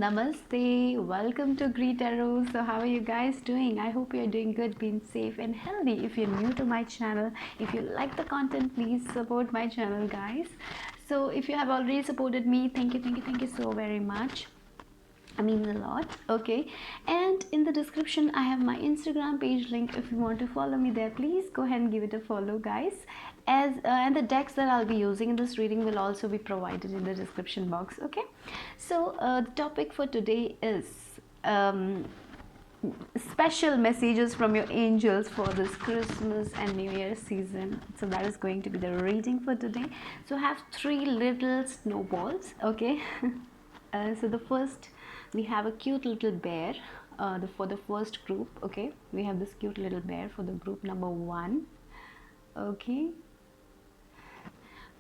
Namaste, welcome to Greet Arrow. So how are you guys doing? I hope you're doing good, being safe and healthy. If you're new to my channel, if you like the content, please support my channel, guys. So if you have already supported me, thank you so very much. I mean a lot. Okay, and in the description I have my Instagram page link. If you want to follow me there, please go ahead and give it a follow, guys. And the decks that I'll be using in this reading will also be provided in the description box. Okay, so the topic for today is special messages from your angels for this Christmas and New Year season. So that is going to be the reading for today. So I have three little snowballs. Okay, so the first, we have a cute little bear for the first group. Okay, we have this cute little bear for the group number 1. Okay,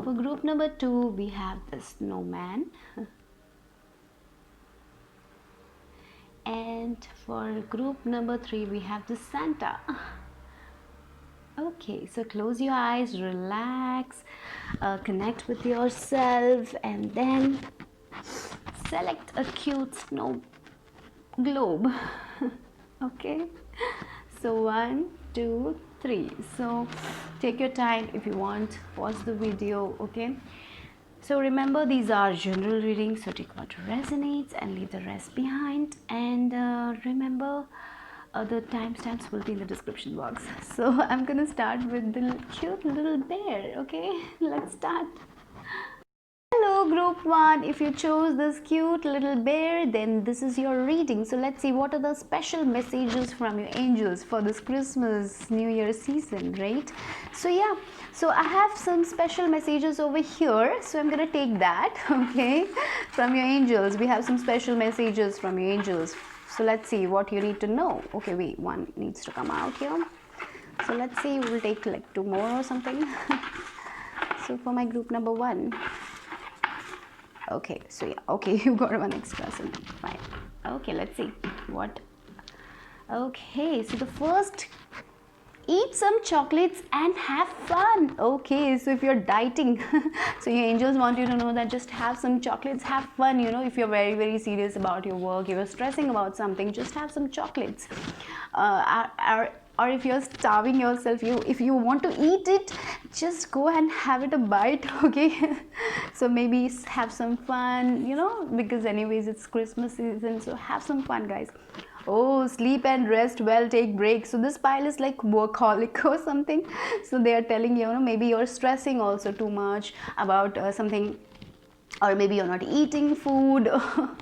for group number 2 we have the snowman, and for group number 3 we have the Santa. Okay, so close your eyes, relax, connect with yourself, and then select a cute snow globe. Okay, so 1 2 3. So take your time. If you want, pause the video. Okay, so remember, these are general readings, so take what resonates and leave the rest behind. And remember, the timestamps will be in the description box. So I'm gonna start with the cute little bear. Okay, let's start. Hello group 1, if you chose this cute little bear, then this is your reading. So let's see what are the special messages from your angels for this Christmas New Year season, right? So yeah, so I have some special messages over here, so I'm gonna take that. Okay, from your angels, we have some special messages from your angels. So let's see what you need to know. Okay, wait, one needs to come out here. So let's see, we'll take like 2 more or something. So for my group number 1. Okay, so yeah, okay, you got one extra, so fine. Okay, let's see what. Okay, so the first, eat some chocolates and have fun. Okay, so if you're dieting, so your angels want you to know that just have some chocolates, have fun. You know, if you're very serious about your work, you're stressing about something, just have some chocolates. Or if you're starving yourself, if you want to eat it, just go and have it a bite. Okay, so maybe have some fun, you know, because anyways it's Christmas season, so have some fun, guys. Oh, sleep and rest well, take breaks. So this pile is like workaholic or something. So they are telling you, maybe you're stressing also too much about something, or maybe you're not eating food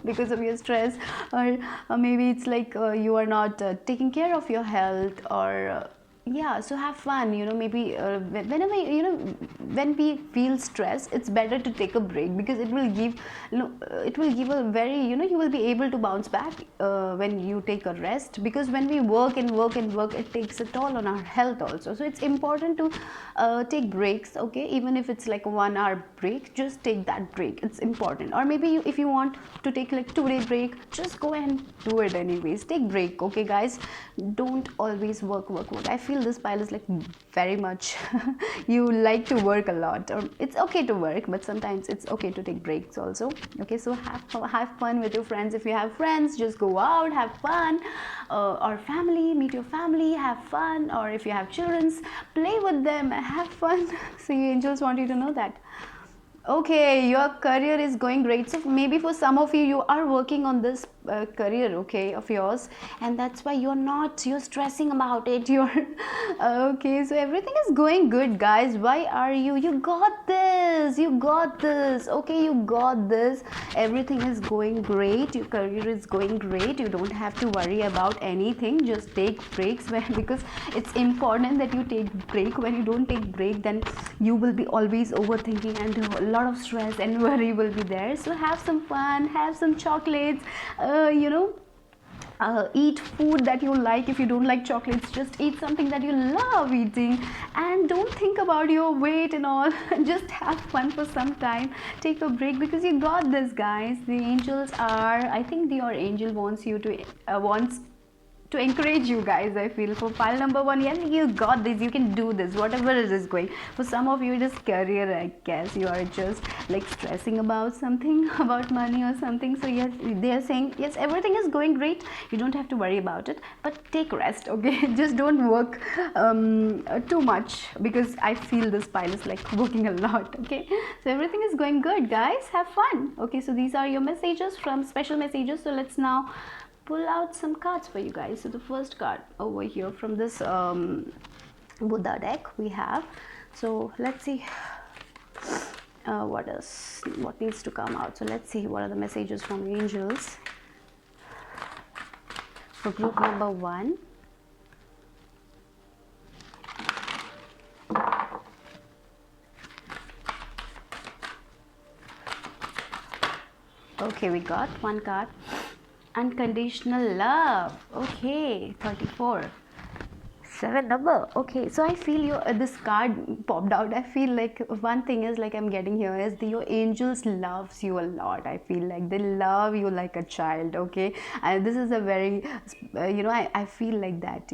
because of your stress, or maybe it's like you are not taking care of your health, or yeah, so have fun, maybe whenever, when we feel stress, it's better to take a break, because it will give, it will give a very, you will be able to bounce back when you take a rest, because when we work and work, it takes a toll on our health also. So it's important to take breaks. Okay, even if it's like a 1-hour break, just take that break, it's important. Or maybe if you want to take like 2-day break, just go and do it anyways, take break. Okay guys, don't always work. I feel this pile is like very much you like to work a lot, or it's okay to work, but sometimes it's okay to take breaks also. Okay, so have fun with your friends. If you have friends, just go out, have fun, or family, meet your family, have fun. Or if you have children, play with them, have fun. So your angels want you to know that. Okay, your career is going great. So maybe for some of you, you are working on this career, okay, of yours, and that's why you're stressing about it. You're okay, so everything is going good, guys. Why are you got this, okay, you got this. Everything is going great, your career is going great. You don't have to worry about anything. Just take breaks because it's important that you take break. When you don't take break, then you will be always overthinking, and a lot of stress and worry will be there. So have some fun, have some chocolates, eat food that you like. If you don't like chocolates, just eat something that you love eating, and don't think about your weight and all. Just have fun for some time, take a break, because you got this, guys. The angels are, I think your angel wants you to wants to encourage you guys. I feel for pile number 1, yeah, you got this, you can do this, whatever it is going. For some of you it is career, I guess you are just like stressing about something, about money or something. So yes, they are saying yes, everything is going great, you don't have to worry about it, but take rest, okay? Just don't work too much, because I feel this pile is like working a lot, okay? So everything is going good, guys, have fun. Okay, so these are your messages from special messages. So let's now pull out some cards for you guys. So the first card over here from this Buddha deck we have. So let's see what needs to come out. So let's see what are the messages from the angels for group number 1. Okay, we got one card. Unconditional love. Okay, 34. 7 number. Okay, so I feel this card popped out. I feel like one thing is like I'm getting here is your angels loves you a lot. I feel like they love you like a child. Okay, and this is a very I feel like that,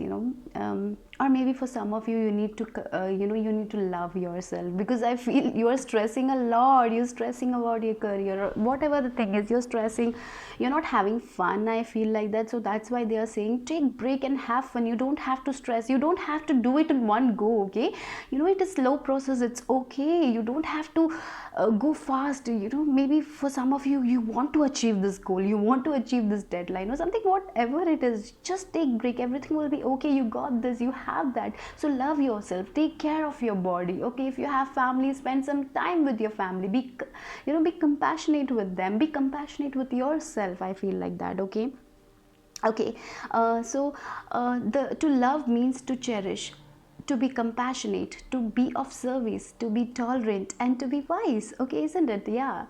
or maybe for some of you, you need to you need to love yourself, because I feel you are stressing a lot. You're stressing about your career or whatever the thing is, you're stressing, you're not having fun. I feel like that. So that's why they are saying take break and have fun. You don't have to stress, you don't have to do it in one go. Okay, it is slow process, it's okay. You don't have to go fast. Maybe for some of you, you want to achieve this goal, you want to achieve this deadline or something, whatever it is, just take break, everything will be okay. You got this, you have that. So love yourself, take care of your body. Okay, if you have family, spend some time with your family. Be compassionate with them, be compassionate with yourself. I feel like that. Okay, to love means to cherish, to be compassionate, to be of service, to be tolerant, and to be wise. Okay, isn't it? Yeah.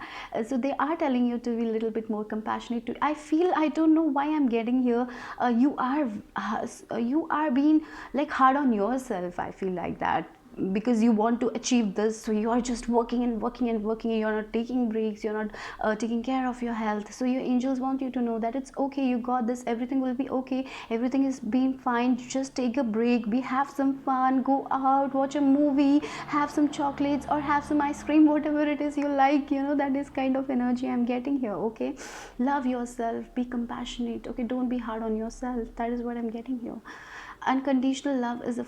So they are telling you to be a little bit more compassionate. I feel, I don't know why I'm getting here. You are being like hard on yourself. I feel like that, because you want to achieve this, so you are just working and working and working, and you're not taking breaks, you're not taking care of your health. So your angels want you to know that it's okay, you got this, everything will be okay, everything is being fine. Just take a break, have some fun, go out, watch a movie, have some chocolates or have some ice cream, whatever it is you like. That is kind of energy I'm getting here. Okay, love yourself, be compassionate. Okay, don't be hard on yourself. That is what I'm getting here. Unconditional love is a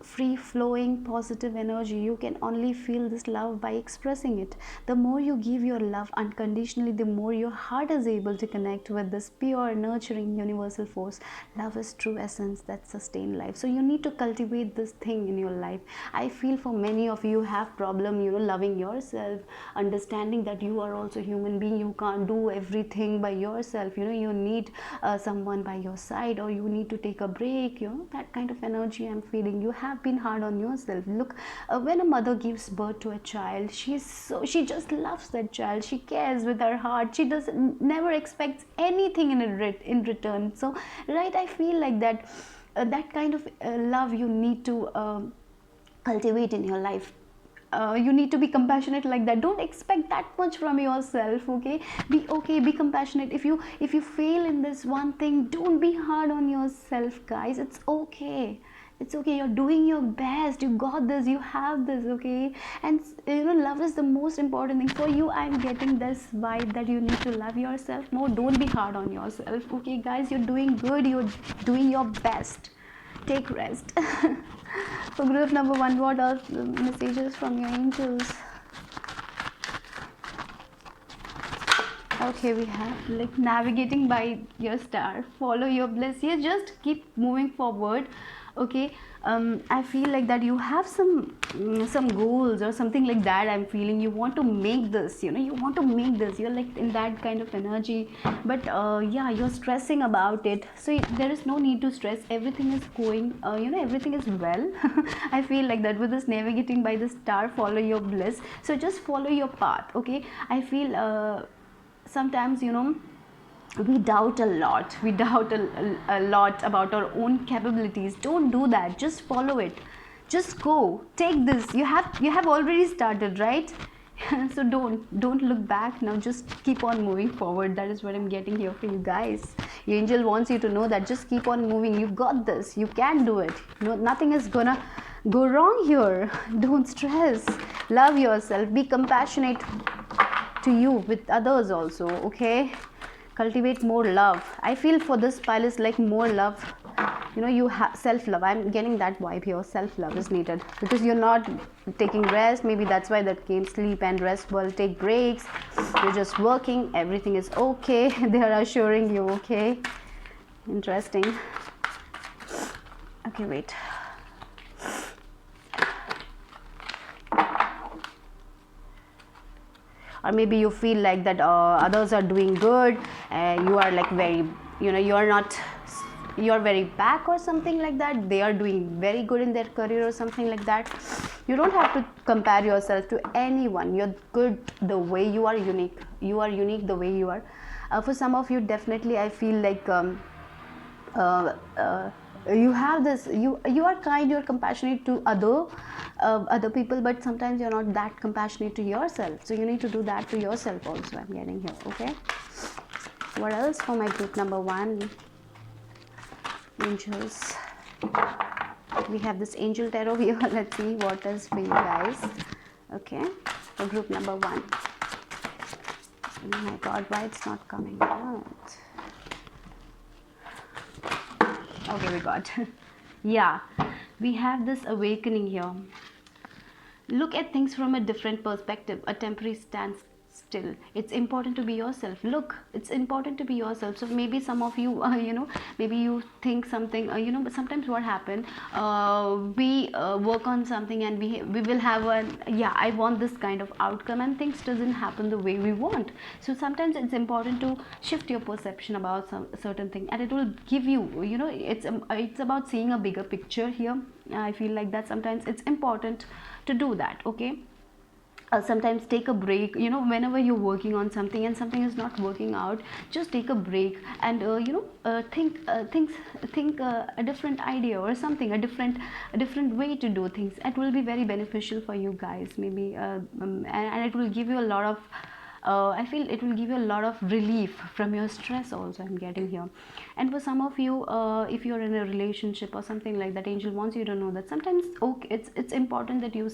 free-flowing positive energy. You can only feel this love by expressing it. The more you give your love unconditionally, the more your heart is able to connect with this pure, nurturing, universal force. Love is true essence that sustains life. So you need to cultivate this thing in your life. I feel for many of you have problem, loving yourself, understanding that you are also human being. You can't do everything by yourself. You need someone by your side, or you need to take a break. That kind of energy I'm feeling. You have been hard on yourself. Look, when a mother gives birth to a child, she just loves that child. She cares with her heart. She never expects anything in return. So right, I feel like that that kind of love you need to cultivate in your life. You need to be compassionate like that. Don't expect that much from yourself. Okay, be compassionate. If you fail in this one thing, don't be hard on yourself, guys. It's okay, you're doing your best, you got this, you have this. Okay, and love is the most important thing for you. I'm getting this vibe that you need to love yourself more. Don't be hard on yourself. Okay, guys, you're doing good, you're doing your best. Take rest. For group number 1, what are the messages from your angels? Okay, we have like navigating by your star, follow your bliss. You just keep moving forward. Okay, I feel like that you have some goals or something like that. I'm feeling you want to make this. You want to make this. You're like in that kind of energy, but yeah, you're stressing about it. So there is no need to stress. Everything is going. Everything is well. I feel like that with this navigating by the star, follow your bliss. So just follow your path. Okay, I feel sometimes we doubt a lot. We doubt a lot about our own capabilities. Don't do that. Just follow it. Just go. Take this. You have already started, right? So don't look back now, just keep on moving forward. That is what I'm getting here for you guys. Your angel wants you to know that just keep on moving. You got this, you can do it. No, nothing is gonna go wrong here. Don't stress, love yourself, be compassionate to you with others also, okay? Cultivate more love. I feel for this pile is like more love. You know, you have self-love. I'm getting that vibe here. Self-love is needed because you're not taking rest. Maybe that's why that came. Sleep and rest well, take breaks. You're just working, everything is okay. They are assuring you, okay? Interesting. Okay, wait. Or maybe you feel like that others are doing good, you are like very, you know, you're very back or something like that. They are doing very good in their career or something like that. You don't have to compare yourself to anyone. You're good the way you are. Unique. You are unique the way you are. For some of you, definitely I feel like you have this, you are kind, you're compassionate to other people, but sometimes you're not that compassionate to yourself, so you need to do that to yourself also. I'm getting here, okay? What else for my group number 1? Angels. We have this angel tarot here. Let's see what is for you guys, okay, for group number 1. Oh my god, why it's not coming out? Okay, we got yeah, we have this awakening here. Look at things from a different perspective. A temporary standstill. It's important to be yourself. Look, it's important to be yourself. So maybe some of you, you know, maybe you think something, you know, but sometimes what happens, we work on something and we will have yeah, I want this kind of outcome, and things doesn't happen the way we want. So sometimes it's important to shift your perception about some certain thing, and it will give you, you know, it's about seeing a bigger picture here. I feel like that sometimes it's important to do that, okay? Sometimes take a break, you know, whenever you're working on something and something is not working out, just take a break and you know, think a different idea or something, a different way to do things. It will be very beneficial for you guys, maybe and it will give you a lot of I feel it will give you a lot of relief from your stress also. I'm getting here. And for some of you, if you're in a relationship or something like that, angel wants you to know that sometimes, okay, it's important that you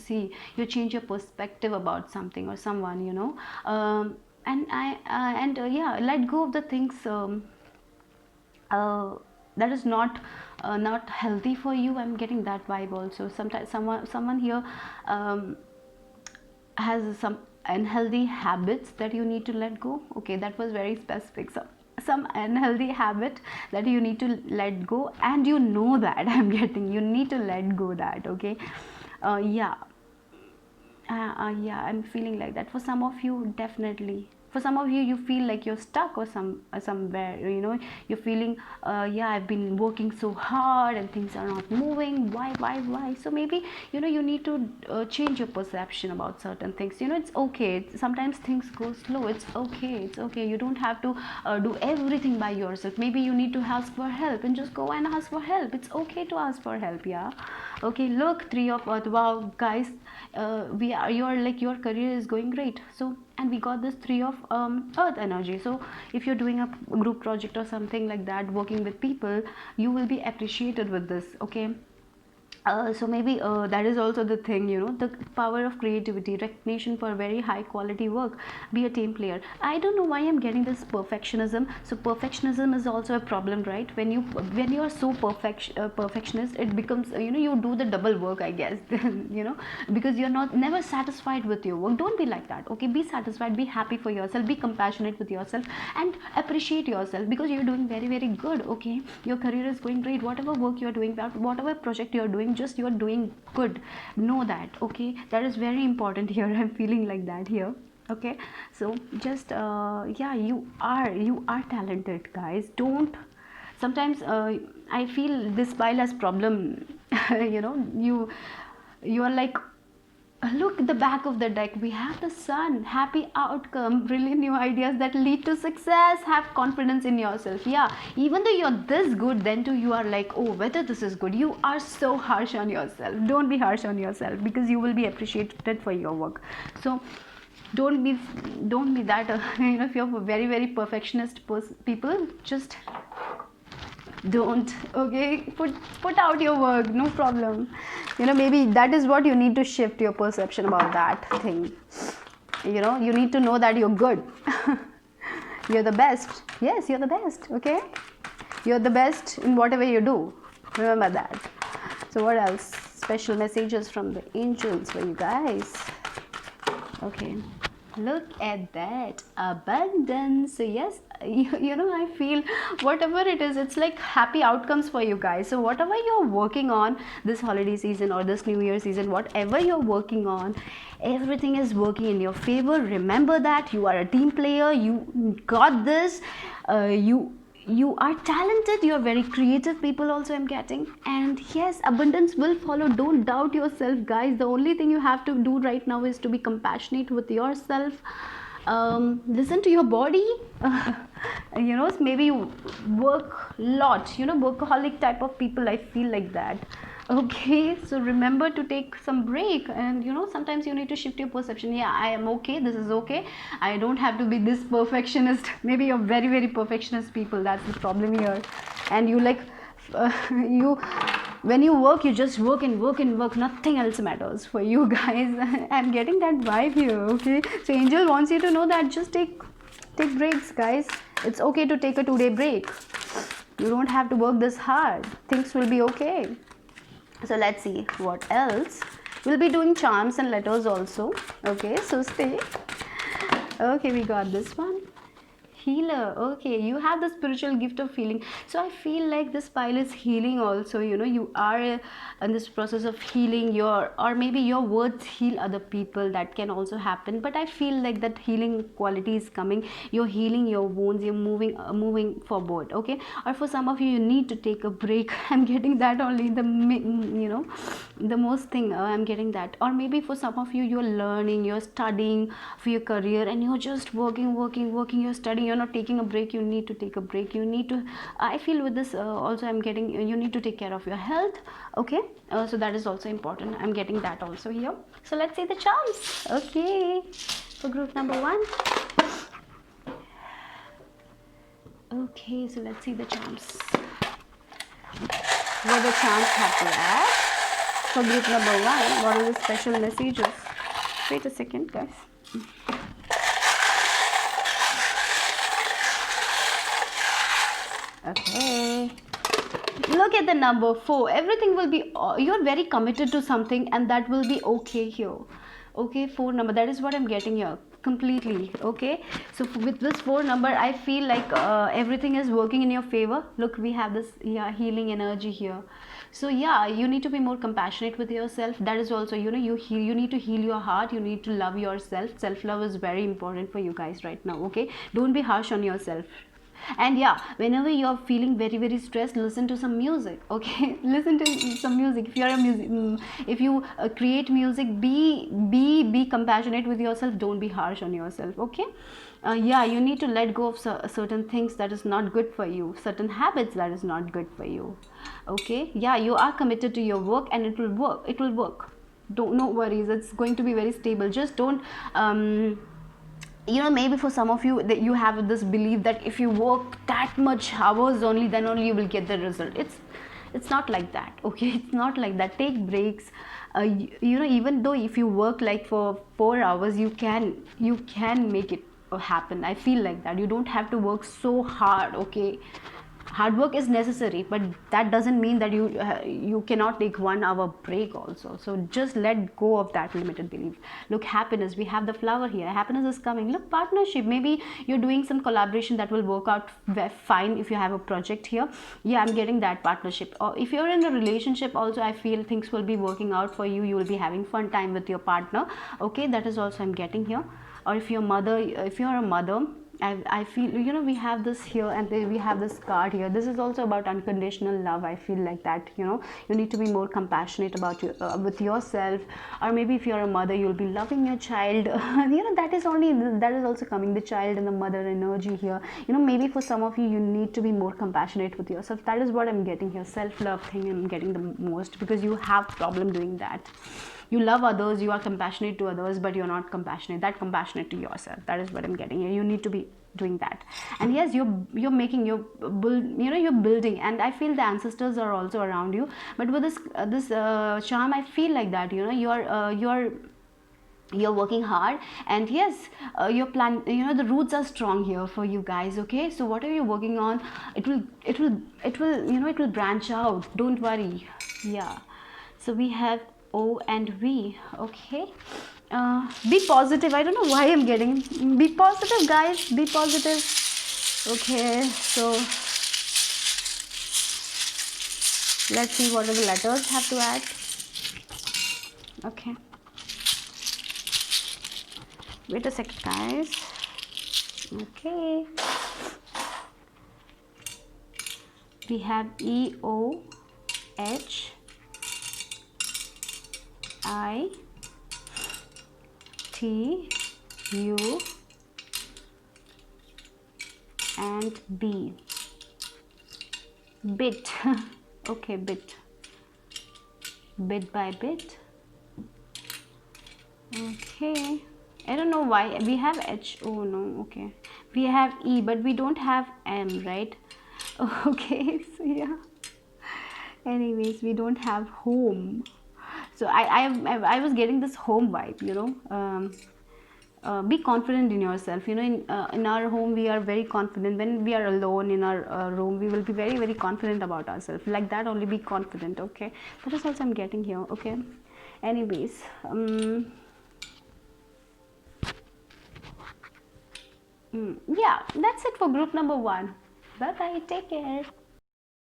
change your perspective about something or someone, you know, yeah, let go of the things that is not healthy for you. I'm getting that vibe also. Sometimes someone here has some unhealthy habits that you need to let go. Okay, that was very specific. So some unhealthy habit that you need to let go, and you know that I'm getting, you need to let go that, okay? Yeah, yeah, I'm feeling like that. For some of you, definitely. For some of you, you feel like you're stuck or somewhere, you know, you're feeling, yeah, I've been working so hard and things are not moving. Why? So maybe, you know, you need to change your perception about certain things. You know, it's okay. Sometimes things go slow. It's okay. You don't have to do everything by yourself. Maybe you need to ask for help, and just go and ask for help. It's okay to ask for help, yeah. Okay, look, 3 of Earth. Wow, guys, you're like, your career is going great. So, and we got this 3 of Earth energy. So if you're doing a group project or something like that, working with people, you will be appreciated with this, okay? So maybe that is also the thing, you know, the power of creativity, recognition for very high quality work. Be a team player. I don't know why I'm getting this perfectionism. So perfectionism is also a problem, right? When you are so perfectionist, it becomes, you know, you do the double work, I guess. You know, because you're never satisfied with your work. Don't be like that, okay? Be satisfied, be happy for yourself, be compassionate with yourself, and appreciate yourself, because you're doing very, very good, okay? Your career is going great. Whatever work you're doing, whatever project you're doing, just you're doing good. Know that, okay? That is very important here. I'm feeling like that here, okay? So just yeah, you are talented, guys. Don't sometimes I feel this pile has problem. You know, you are like, look at the back of the deck. We have the sun, happy outcome, brilliant new ideas that lead to success. Have confidence in yourself. Yeah, even though you're this good, then too you are like, oh, whether this is good. You are so harsh on yourself. Don't be harsh on yourself, because you will be appreciated for your work. So don't be that if you're very very perfectionist people, just don't. Okay, put out your work, no problem. Maybe that is what you need to shift your perception about that thing. You need to know that you're good. You're the best. Yes, you're the best. Okay, you're the best in whatever you do. Remember that. So what else? Special messages from the angels for you guys. Okay, look at that abundance. So yes, I feel whatever it is, it's like happy outcomes for you guys. So whatever you're working on this holiday season or this New Year season, whatever you're working on, everything is working in your favor. Remember that you are a team player. You got this. You are talented, you're very creative people also, I'm getting. And yes, abundance will follow. Don't doubt yourself, guys. The only thing you have to do right now is to be compassionate with yourself. Listen to your body. Maybe you work a lot, workaholic type of people, I feel like that. Okay, so remember to take some break, and sometimes you need to shift your perception. Yeah, I am okay, this is okay, I don't have to be this perfectionist. Maybe you're very very perfectionist people, that's the problem here. And you like you when you work, you just work and work and work, nothing else matters for you guys. I'm getting that vibe here. Okay, so angel wants you to know that just take breaks, guys. It's okay to take a 2-day break. You don't have to work this hard, things will be okay. So let's see what else. We'll be doing charms and letters also. Okay, so stay. Okay, we got this one. Healer. Okay, you have the spiritual gift of healing. So I feel like this pile is healing also. You are in this process of healing or maybe your words heal other people. That can also happen. But I feel like that healing quality is coming. You're healing your wounds. You're moving forward. Okay, or for some of you, you need to take a break. I'm getting that only. The most thing I'm getting that. Or maybe for some of you, you're learning, you're studying for your career, and you're just working. You're studying. You're not taking a break. You need to take a break. You need to. I feel with this also, I'm getting. You need to take care of your health. Okay, so that is also important. I'm getting that also here. So let's see the charms. Okay, for group number 1. Okay, so let's see the charms. What the charms have to add for group number 1? What are the special messages? Wait a second, guys. Okay, look at the number 4. Everything will be, you're very committed to something, and that will be okay here. Okay, 4 number, that is what I'm getting here completely. Okay, so with this 4 number, I feel like everything is working in your favor. Look, we have this healing energy here. So yeah, you need to be more compassionate with yourself. That is also, you need to heal your heart. You need to love yourself. Self-love is very important for you guys right now. Okay, don't be harsh on yourself. And yeah, whenever you're feeling very very stressed, listen to some music. Okay, listen to some music. If you're if you create music, be compassionate with yourself. Don't be harsh on yourself. Okay, yeah, you need to let go of certain things that is not good for you, certain habits that is not good for you. Okay, yeah, you are committed to your work, and it will work. Don't, no worries, it's going to be very stable. Just don't maybe for some of you, that you have this belief that if you work that much hours only, then only you will get the result. It's not like that. Okay, it's not like that. Take breaks. Even though if you work like for 4 hours, you can make it happen. I feel like that. You don't have to work so hard. Okay, hard work is necessary, but that doesn't mean that you cannot take 1 hour break also. So just let go of that limited belief. Look, happiness, we have the flower here. Happiness is coming. Look, partnership, maybe you're doing some collaboration that will work out fine. If you have a project here, yeah, I'm getting that partnership. Or if you're in a relationship also, I feel things will be working out for you. You will be having fun time with your partner. Okay, that is also I'm getting here. Or if you're a mother, I feel, we have this here, and we have this card here. This is also about unconditional love. I feel like that, you need to be more compassionate about with yourself. Or maybe if you're a mother, you'll be loving your child. That is also coming, the child and the mother energy here. Maybe for some of you, you need to be more compassionate with yourself. That is what I'm getting here. Self-love thing I'm getting the most, because you have problem doing that. You love others, you are compassionate to others, but you're not compassionate to yourself. That is what I'm getting here. You need to be doing that. And yes, you're making your build, you're building, and I feel the ancestors are also around you. But with this charm, I feel like that, you're working hard, and yes, your plan, the roots are strong here for you guys. Okay, so whatever you're working on, it will branch out, don't worry. Yeah, so we have O and V. Okay, be positive. I don't know why I'm getting, be positive, guys, be positive. Okay, so let's see what are the letters have to add. Okay, wait a second, guys. Okay, we have E, O, H, I, T, U, and B. Bit. Okay, bit by bit. Okay, I don't know why we have H. Oh no, okay, we have E, but we don't have M, right? Okay, so yeah, anyways, we don't have home. So I was getting this home vibe, be confident in yourself. In our home we are very confident. When we are alone in our room, we will be very, very confident about ourselves, like that only. Be confident. Okay, that is also I'm getting here. Okay, anyways, yeah, that's it for group number 1. Bye bye, take care.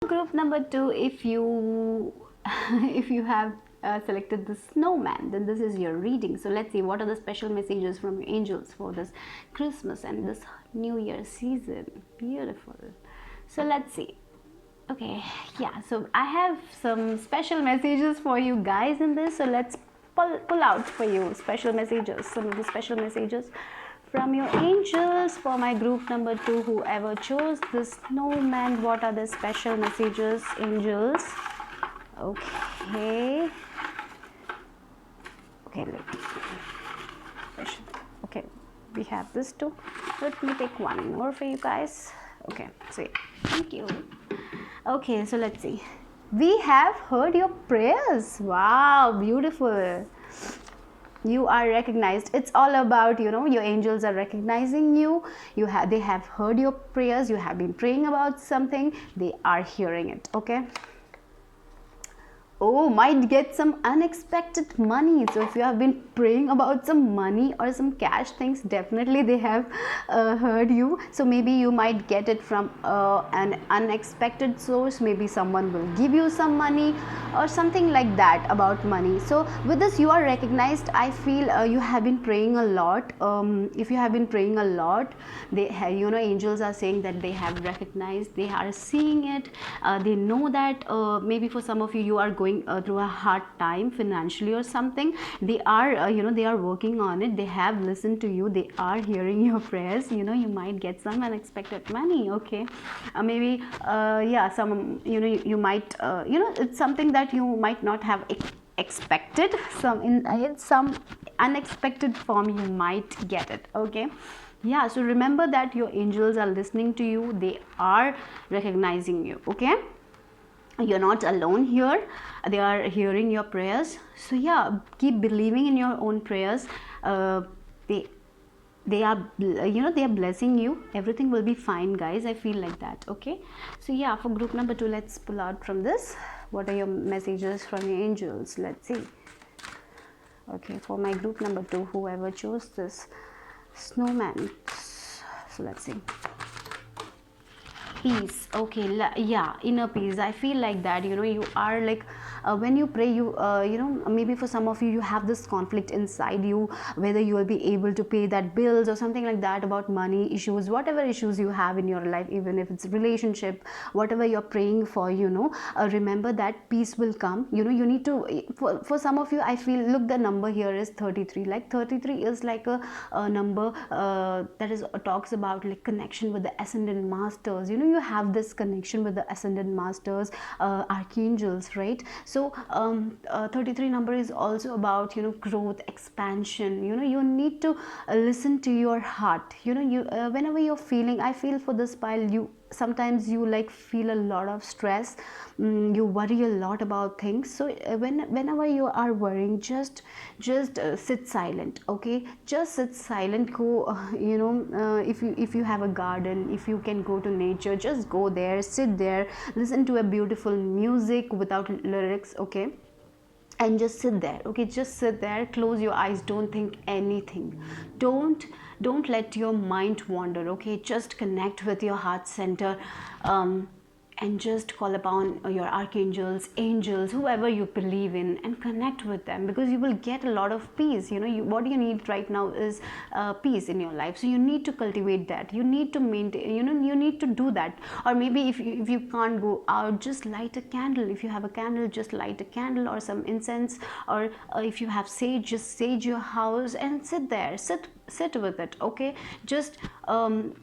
Group number 2, if you if you have selected the snowman, then this is your reading. So let's see what are the special messages from your angels for this Christmas and this New Year season. Beautiful. So let's see. Okay, yeah, so I have some special messages for you guys in this. So let's pull out for you special messages, some of the special messages from your angels for my group number 2, whoever chose this snowman. What are the special messages, angels? Okay, okay, we have this too. Let me take one more for you guys. Okay, so yeah, thank you. Okay, so let's see. We have heard your prayers. Wow, beautiful. You are recognized. It's all about, your angels are recognizing you. They have heard your prayers. You have been praying about something. They are hearing it. Okay. Oh, might get some unexpected money. So if you have been praying about some money or some cash things, definitely they have heard you. So maybe you might get it from an unexpected source. Maybe someone will give you some money or something like that about money. So with this, you are recognized. I feel you have been praying a lot. If you have been praying a lot, they have, angels are saying that they have recognized, they are seeing it. They know that maybe for some of you, you are going through a hard time financially or something. They are they are working on it. They have listened to you. They are hearing your prayers. You might get some unexpected money. Okay, maybe yeah, some you might it's something that you might not have expected. In some unexpected form you might get it. Okay, yeah, so remember that your angels are listening to you. They are recognizing you. Okay, you're not alone here. They are hearing your prayers. So yeah, keep believing in your own prayers. They are they are blessing you. Everything will be fine, guys. I feel like that. Okay, so yeah, for group number 2, let's pull out from this. What are your messages from your angels? Let's see. Okay, for my group number 2, whoever chose this snowman, so let's see. Peace. Okay, yeah, inner peace. I feel like that. You are like when you pray, maybe for some of you, you have this conflict inside you, whether you will be able to pay that bills or something like that, about money issues, whatever issues you have in your life, even if it's relationship, whatever you're praying for, remember that peace will come. You need to, for some of you, I feel, look, the number here is 33. Like 33 is like a number that is talks about like connection with the ascended masters. You have this connection with the ascended masters, archangels, right? So So 33 number is also about, you know, growth, expansion. You know, you need to listen to your heart. You know, you whenever you're feeling, I feel for this pile, you sometimes you like feel a lot of stress, you worry a lot about things. So whenever you are worrying, just sit silent, okay? Just sit silent. Go you know, if you have a garden, if you can go to nature, just go there, sit there, listen to a beautiful music without lyrics, okay? And just sit there, okay? Just sit there, close your eyes, don't think anything. Don't let your mind wander, okay? Just connect with your heart center, and just call upon your archangels, angels, whoever you believe in, and connect with them, because you will get a lot of peace. You know, what you need right now is peace in your life. So you need to cultivate that, you need to maintain, you know, you need to do that. Or maybe if you can't go out, just light a candle. If you have a candle, just light a candle or some incense. Or if you have sage, just sage your house and sit there, sit with it, okay? Just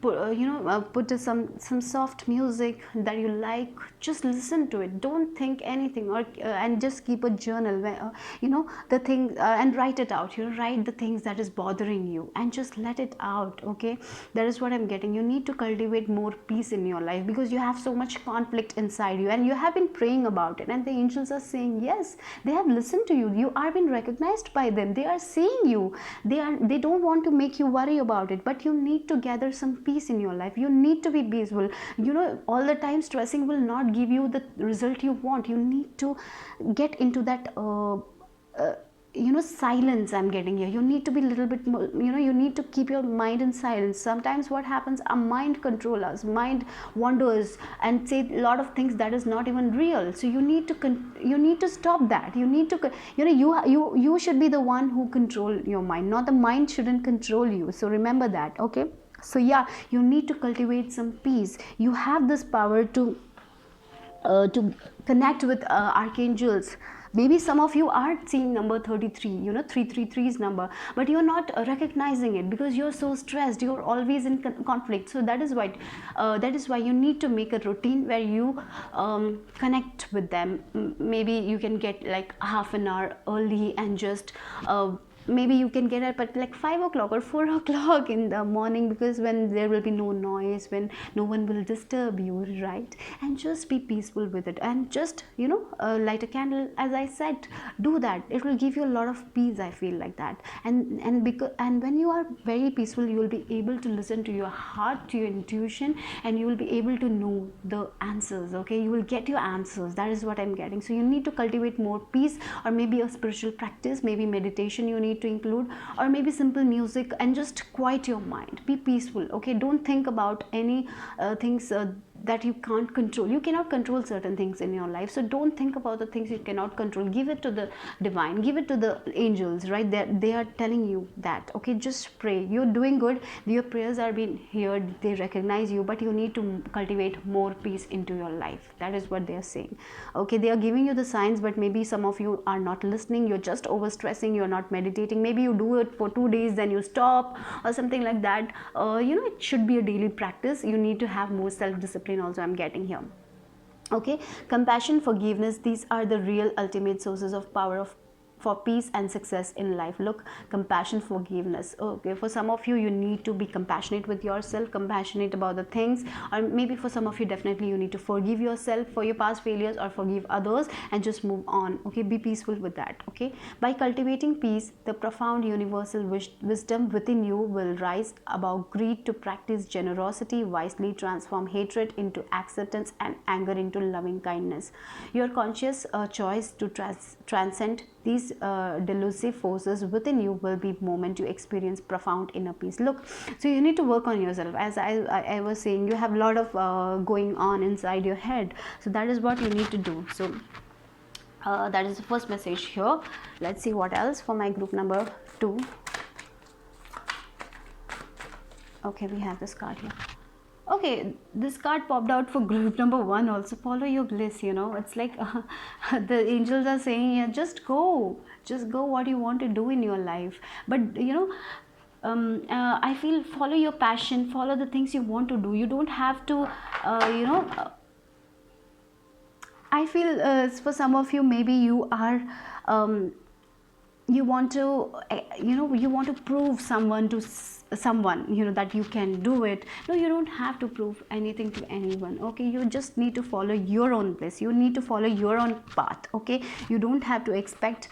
put some soft music that you like, just listen to it, don't think anything. Or and just keep a journal where, you know, the thing, and write it out. You know, write the things that is bothering you and just let it out, okay? That is what I'm getting. You need to cultivate more peace in your life, because you have so much conflict inside you, and you have been praying about it, and the angels are saying yes, they have listened to you, you are being recognized by them, they are seeing you, they don't want to make you worry about it. But you need to gather some peace in your life, you need to be peaceful. You know, all the time stressing will not give you the result you want. You need to get into that you know, silence I'm getting here. You need to be a little bit more, you know, you need to keep your mind in silence. Sometimes what happens, our mind control us, mind wanders and say a lot of things that is not even real. So you need to you need to stop that. You need to, you know, you should be the one who control your mind, not the mind shouldn't control you. So remember that, okay? So yeah, you need to cultivate some peace. You have this power to connect with archangels. Maybe some of you are seeing number 33, you know, 333's number, but you're not recognizing it because you're so stressed, you're always in conflict. So that is why you need to make a routine where you connect with them. Maybe you can get like half an hour early and just maybe you can get up at like 5 o'clock or 4 o'clock in the morning, because when there will be no noise, when no one will disturb you, right? And just be peaceful with it, and just, you know, light a candle, as I said. Do that, it will give you a lot of peace, I feel like that. And when you are very peaceful, you will be able to listen to your heart, to your intuition, and you will be able to know the answers, okay? You will get your answers. That is what I'm getting. So you need to cultivate more peace, or maybe a spiritual practice, maybe meditation you need to include, or maybe simple music, and just quiet your mind, be peaceful, okay? Don't think about any things that you can't control. You cannot control certain things in your life, so don't think about the things you cannot control. Give it to the divine, give it to the angels, right? They are telling you that, okay? Just pray, you're doing good, your prayers are being heard, they recognize you, but you need to cultivate more peace into your life. That is what they are saying, okay? They are giving you the signs, but maybe some of you are not listening, you're just overstressing, you're not meditating. Maybe you do it for 2 days, then you stop or something like that. You know, it should be a daily practice. You need to have more self-discipline also, I'm getting here, okay? Compassion, forgiveness, these are the real ultimate sources of power of for peace and success in life. Look, compassion, forgiveness, okay? For some of you, you need to be compassionate with yourself, compassionate about the things. Or maybe for some of you, definitely you need to forgive yourself for your past failures, or forgive others and just move on, okay? Be peaceful with that, okay? By cultivating peace, the profound universal wisdom within you will rise above greed to practice generosity, wisely transform hatred into acceptance and anger into loving kindness. Your conscious choice to transcend these delusive forces within you will be moment you experience profound inner peace. Look, so you need to work on yourself. As I was saying, you have a lot of going on inside your head, so that is what you need to do. So that is the first message here. Let's see what else for my group number 2. Okay, we have this card here. Okay, this card popped out for group number 1 also. Follow your bliss, you know. It's like the angels are saying, yeah, just go what you want to do in your life. But you know, I feel follow your passion, follow the things you want to do. You don't have to, you know, I feel for some of you, maybe you are you want to you want to prove someone to someone, that you can do it. No, you don't have to prove anything to anyone. Okay, you just need to follow your own bliss. You need to follow your own path. Okay, you don't have to expect,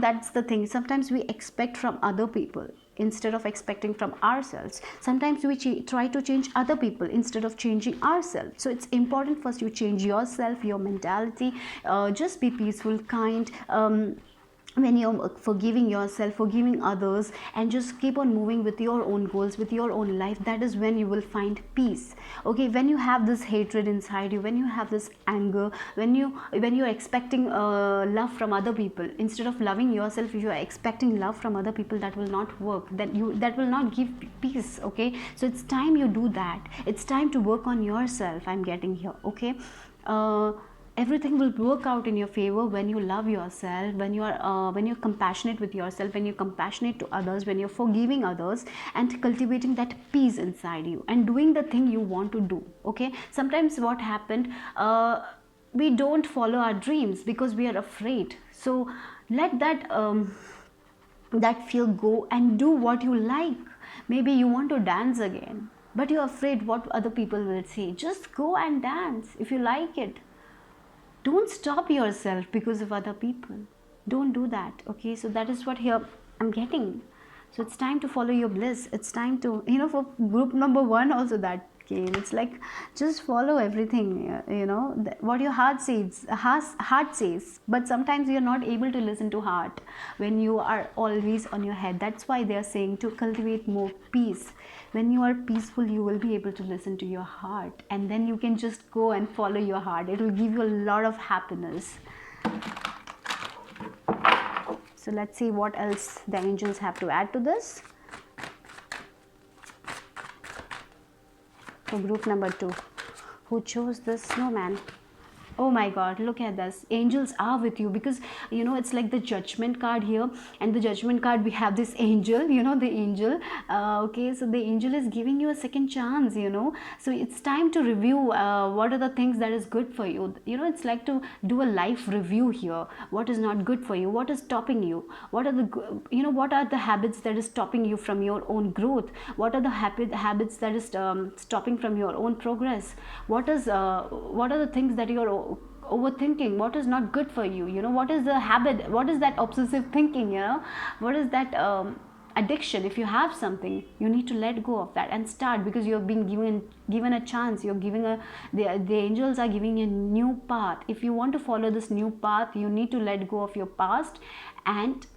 that's the thing. Sometimes we expect from other people instead of expecting from ourselves. Sometimes we try to change other people instead of changing ourselves. So it's important first you change yourself, your mentality. Just be peaceful, kind, when you're forgiving yourself, forgiving others, and just keep on moving with your own goals, with your own life. That is when you will find peace. Okay, when you have this hatred inside you, when you have this anger, when you're expecting love from other people instead of loving yourself, if you are expecting love from other people, that will not work. That will not give peace. Okay, so it's time you do that. It's time to work on yourself, I'm getting here. Okay, everything will work out in your favor when you love yourself, when you're compassionate with yourself, when you're compassionate to others, when you're forgiving others, and cultivating that peace inside you and doing the thing you want to do. Okay, sometimes what happened, we don't follow our dreams because we are afraid. So let that fear go and do what you like. Maybe you want to dance again, but you're afraid what other people will say. Just go and dance if you like it. Don't stop yourself because of other people. Don't do that. Okay, so that is what here I'm getting. So it's time to follow your bliss. It's time to, for group number 1 also that came. It's like just follow everything, what your heart says. But sometimes you're not able to listen to heart when you are always on your head. That's why they're saying to cultivate more peace. When you are peaceful, you will be able to listen to your heart, and then you can just go and follow your heart. It will give you a lot of happiness. So let's see what else the angels have to add to this. For group number 2, who chose this snowman? Oh my god, look at this. Angels are with you because it's like the judgment card here, and the judgment card we have this angel, the angel. Okay, so the angel is giving you a second chance. So it's time to review what are the things that is good for you. It's like to do a life review here. What is not good for you? What is stopping you? What are the habits that is stopping you from your own growth? What are the habits that is stopping from your own progress? What are the things that you're overthinking? What is not good for you? What is the habit? What is that obsessive thinking? What is that addiction? If you have something, you need to let go of that and start, because you're being given a chance. You're giving the angels are giving a new path. If you want to follow this new path, you need to let go of your past and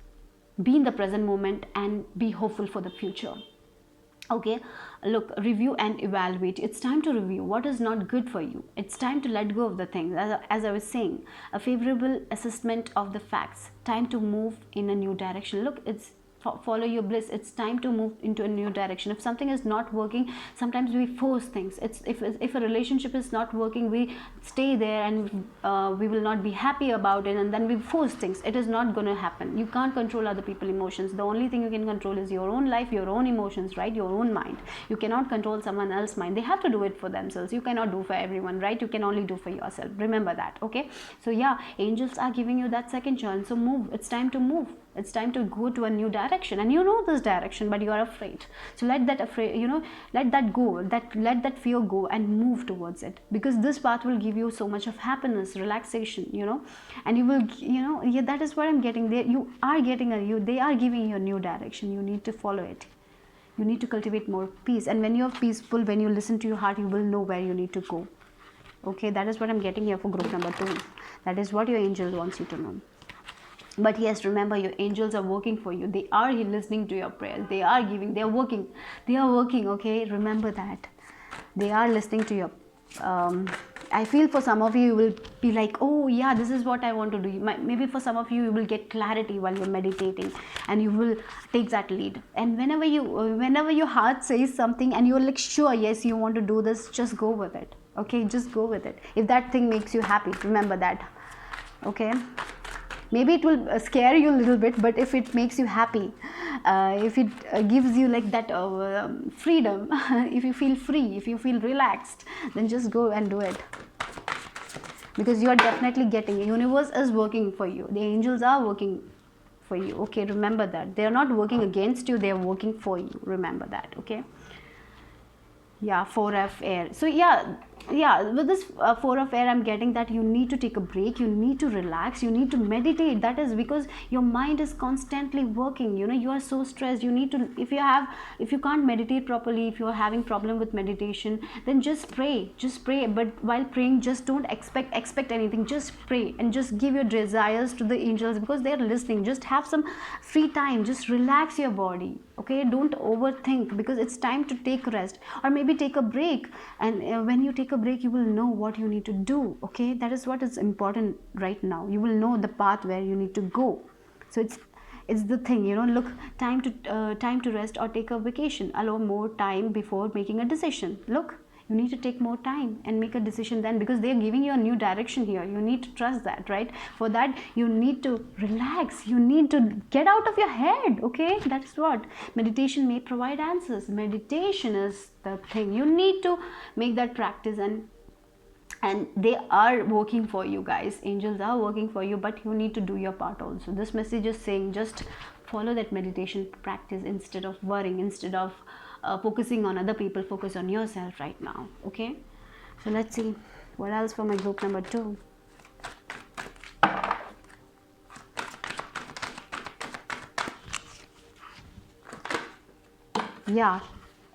be in the present moment and be hopeful for the future. Okay, look, review and evaluate. It's time to review what is not good for you. It's time to let go of the things. As I was saying, a favorable assessment of the facts. Time to move in a new direction. Look, it's follow your bliss. It's time to move into a new direction. If something is not working, sometimes we force things. If a relationship is not working, we stay there and we will not be happy about it, and then we force things. It is not going to happen. You can't control other people's emotions. The only thing you can control is your own life, your own emotions, right? Your own mind. You cannot control someone else's mind. They have to do it for themselves. You cannot do for everyone, right? You can only do for yourself. Remember that. Okay, so yeah, angels are giving you that second chance. So move. It's time to move. It's time to go to a new direction, and this direction, but you are afraid. So let that let that go, let that fear go and move towards it, because this path will give you so much of happiness, relaxation, and you will, yeah, that is what I'm getting there. You are getting they are giving you a new direction. You need to follow it. You need to cultivate more peace, and when you're peaceful, when you listen to your heart, you will know where you need to go. Okay, that is what I'm getting here for group number 2. That is what your angel wants you to know. But yes, remember, your angels are working for you. They are listening to your prayers. They are working. Okay, remember that. They are listening to your I feel for some of you will be like, oh yeah, this is what I want to do. Maybe for some of you will get clarity while you're meditating, and you will take that lead. And whenever your heart says something and you're like, sure, yes, you want to do this, just go with it. Okay, just go with it. If that thing makes you happy, remember that. Okay, maybe it will scare you a little bit, but if it makes you happy, if it gives you like that freedom, if you feel free, if you feel relaxed, then just go and do it. because you are definitely getting, universe is working for you, the angels are working for you. Okay, remember that they are not working against you, they are working for you. Remember that. Okay. Yeah, 4 of air. So yeah, with this 4 of air, I'm getting that you need to take a break, you need to relax, you need to meditate. That is because your mind is constantly working, you know, you are so stressed. You need to, if you can't meditate properly, if you are having problem with meditation, then just pray. But while praying, just don't expect anything, just pray and just give your desires to the angels, because they are listening. Just have some free time, just relax your body. Okay, don't overthink, because it's time to take rest, or maybe take a break. And when you take a break, you will know what you need to do. Okay, that is what is important right now. You will know the path where you need to go. So it's the thing, you know. Look, time to rest or take a vacation. Allow more time before making a decision. Look, you need to take more time and make a decision then, because they are giving you a new direction here. You need to trust that, right? For that, you need to relax, you need to get out of your head. Okay, that's what meditation may provide answers. Meditation is the thing. You need to make that practice, and they are working for you, guys. Angels are working for you, but you need to do your part also. This message is saying just follow that meditation practice instead of worrying, instead of focusing on other people. Focus on yourself right now. Okay, so let's see what else for my group number 2. Yeah,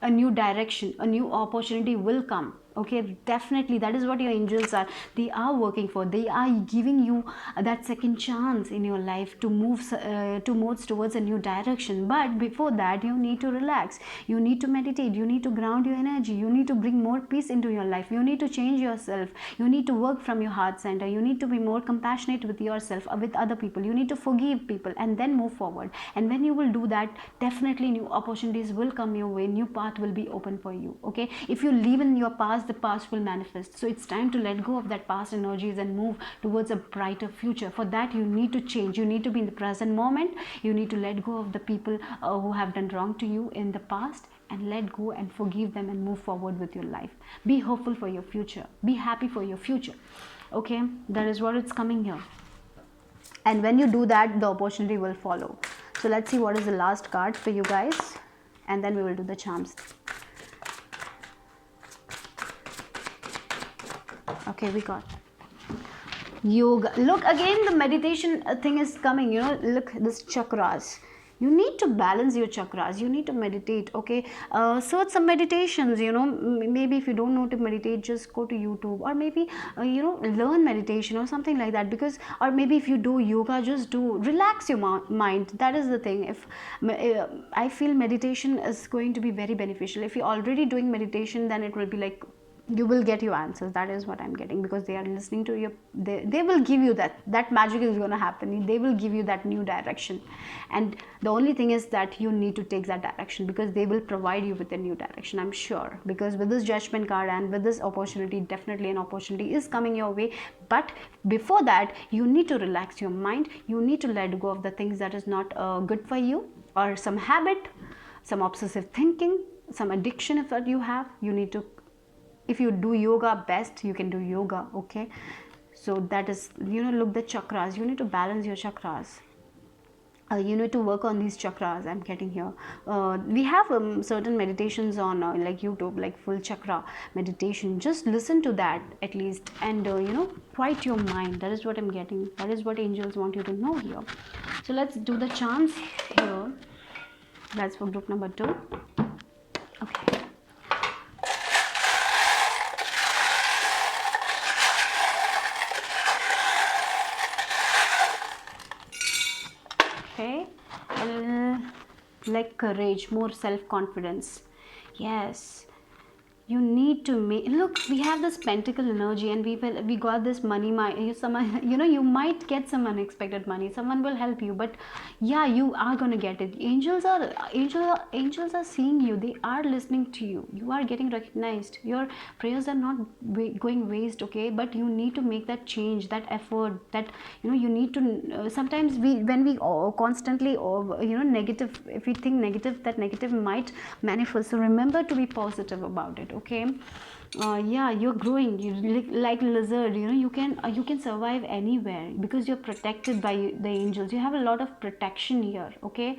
a new direction, a new opportunity will come. Okay, definitely, that is what your angels are. They are working for, they are giving you that second chance in your life to move towards a new direction. But before that, you need to relax, you need to meditate, you need to ground your energy, you need to bring more peace into your life, you need to change yourself, you need to work from your heart center, you need to be more compassionate with yourself, with other people, you need to forgive people, and then move forward. And when you will do that, definitely new opportunities will come your way, new path will be open for you. Okay, if you live in your past, the past will manifest. So it's time to let go of that past energies and move towards a brighter future. For that, you need to change, you need to be in the present moment, you need to let go of the people who have done wrong to you in the past, and let go and forgive them and move forward with your life. Be hopeful for your future, be happy for your future. Okay, that is what it's coming here. And when you do that, the opportunity will follow. So let's see what is the last card for you guys, and then we will do the charms. Okay, we got yoga. Look, again the meditation thing is coming, you know. Look, this chakras, you need to balance your chakras, you need to meditate. Okay, search some meditations, you know. Maybe if you don't know to meditate, just go to YouTube, or maybe you know, learn meditation or something like that. Because, or maybe if you do yoga, just do, relax your mind. That is the thing. If I feel meditation is going to be very beneficial. If you're already doing meditation, then it will be like you will get your answers. That is what I'm getting, because they are listening to you. They will give you that magic is going to happen. They will give you that new direction, and the only thing is that you need to take that direction, because they will provide you with a new direction, I'm sure. Because with this judgment card and with this opportunity, definitely an opportunity is coming your way. But before that, you need to relax your mind, you need to let go of the things that is not good for you, or some habit, some obsessive thinking, some addiction if that you have. You need to, if you do yoga, best you can do yoga. Okay, so that is, you know, look, the chakras, you need to balance your chakras. You need to work on these chakras. I'm getting here. We have certain meditations on like YouTube, like full chakra meditation. Just listen to that at least, and you know, quiet your mind. That is what I'm getting. That is what angels want you to know here. So let's do the charms here. That's for group number 2. Okay. Okay, like courage, more self-confidence. Yes, you need to make, look, we have this pentacle energy, and we got this money. You know, you might get some unexpected money, someone will help you, but yeah, you are gonna get it. Angels are seeing you, they are listening to you, you are getting recognized, your prayers are not going waste. Okay, but you need to make that change, that effort, that, you know, you need to sometimes when we constantly you know, negative, if we think negative, that negative might manifest. So remember to be positive about it. okay. Yeah, you're growing. You like lizard, you know, you can survive anywhere because you're protected by the angels. You have a lot of protection here, okay.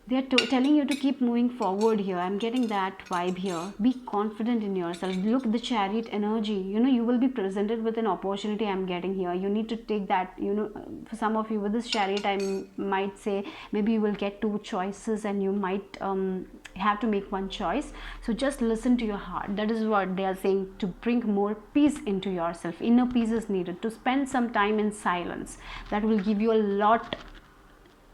They are telling you to keep moving forward here. I'm getting that vibe here. Be confident in yourself. Look, the chariot energy, you know, you will be presented with an opportunity. I'm getting here. You need to take that, you know. For some of you with this chariot, I might say maybe you will get two choices and you might have to make one choice. So just listen to your heart. That is what they are saying, to bring more peace into yourself. Inner peace is needed. To spend some time in silence, that will give you a lot,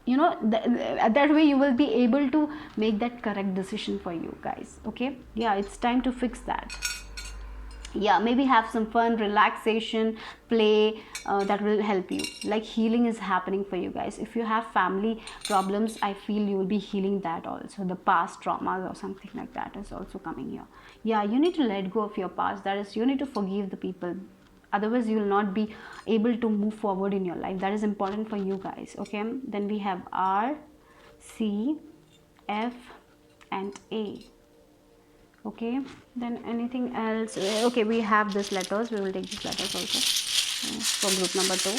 you know. That way you will be able to make that correct decision for you guys, okay. Yeah, it's time to fix that. Yeah, maybe have some fun, relaxation, play, that will help you. Like healing is happening for you guys. If you have family problems, I feel you will be healing that also. The past traumas or something like that is also coming here. Yeah, you need to let go of your past. That is, you need to forgive the people, otherwise you will not be able to move forward in your life. That is important for you guys, okay. Then we have R, C, F and A, okay. Then anything else? Okay, we have these letters. We will take these letters also for group number 2.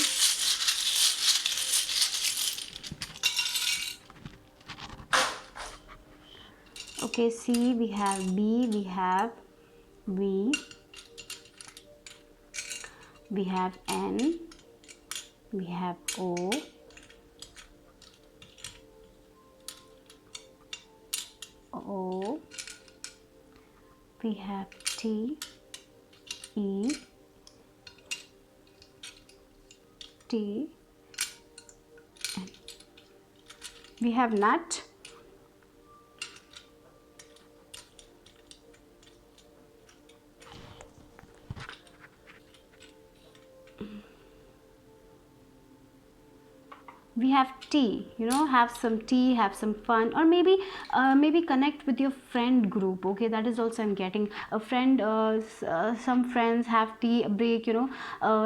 Okay, C, we have B, we have V, we have N, we have O, we have T, E, T, N. We have nut, we have tea, you know. Have some tea, have some fun, or maybe maybe connect with your friend group, okay. That is also, I'm getting a friend, some friends have tea, a break, you know.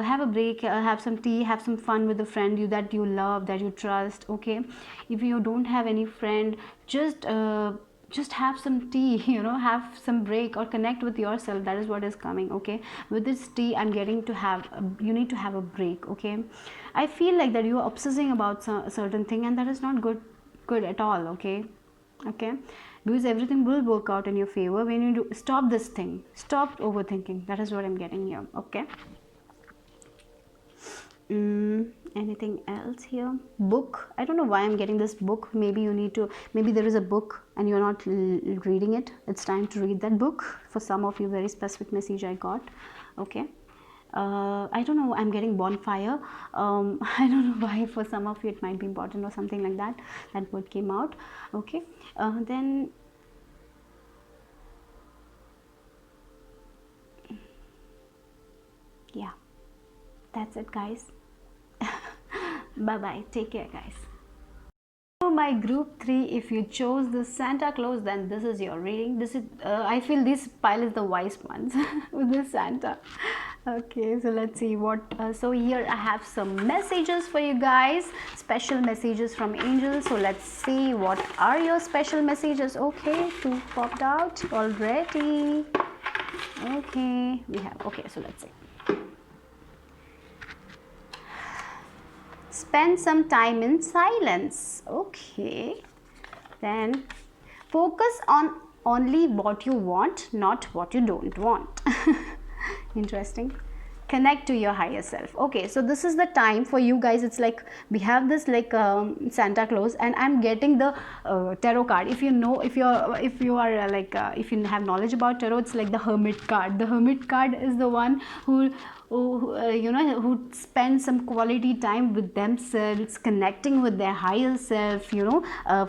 Have a break, have some tea, have some fun with a friend you that you love, that you trust, okay. If you don't have any friend, just have some tea, you know. Have some break or connect with yourself. That is what is coming, okay. With this tea, I'm getting to have you need to have a break, okay. I feel like that you are obsessing about a certain thing, and that is not good at all, okay. Okay, because everything will work out in your favor when you do. Stop this thing, stop overthinking. That is what I'm getting here, okay. Anything else here? Book. I don't know why I'm getting this book. Maybe you need to, maybe there is a book and you're not reading it. It's time to read that book. For some of you, very specific message I got, okay. I don't know, I'm getting bonfire. I don't know why. For some of you it might be important or something like that. That word came out, okay. Then yeah, that's it guys. Bye bye, take care guys. So my group 3, if you chose the Santa Claus, then this is your reading. This is I feel this pile is the wise ones with the Santa. Okay, so let's see what so here I have some messages for you guys, special messages from angels. So let's see what are your special messages. Okay, 2 popped out already. Okay, we have, okay, so let's see. Spend some time in silence. Okay, then focus on only what you want, not what you don't want. Interesting. Connect to your higher self. Okay, so this is the time for you guys. It's like we have this like Santa Claus, and I'm getting the tarot card. If you know, if you are if you have knowledge about tarot, it's like the Hermit card. The Hermit card is the one who you know, who spend some quality time with themselves, connecting with their higher self, you know,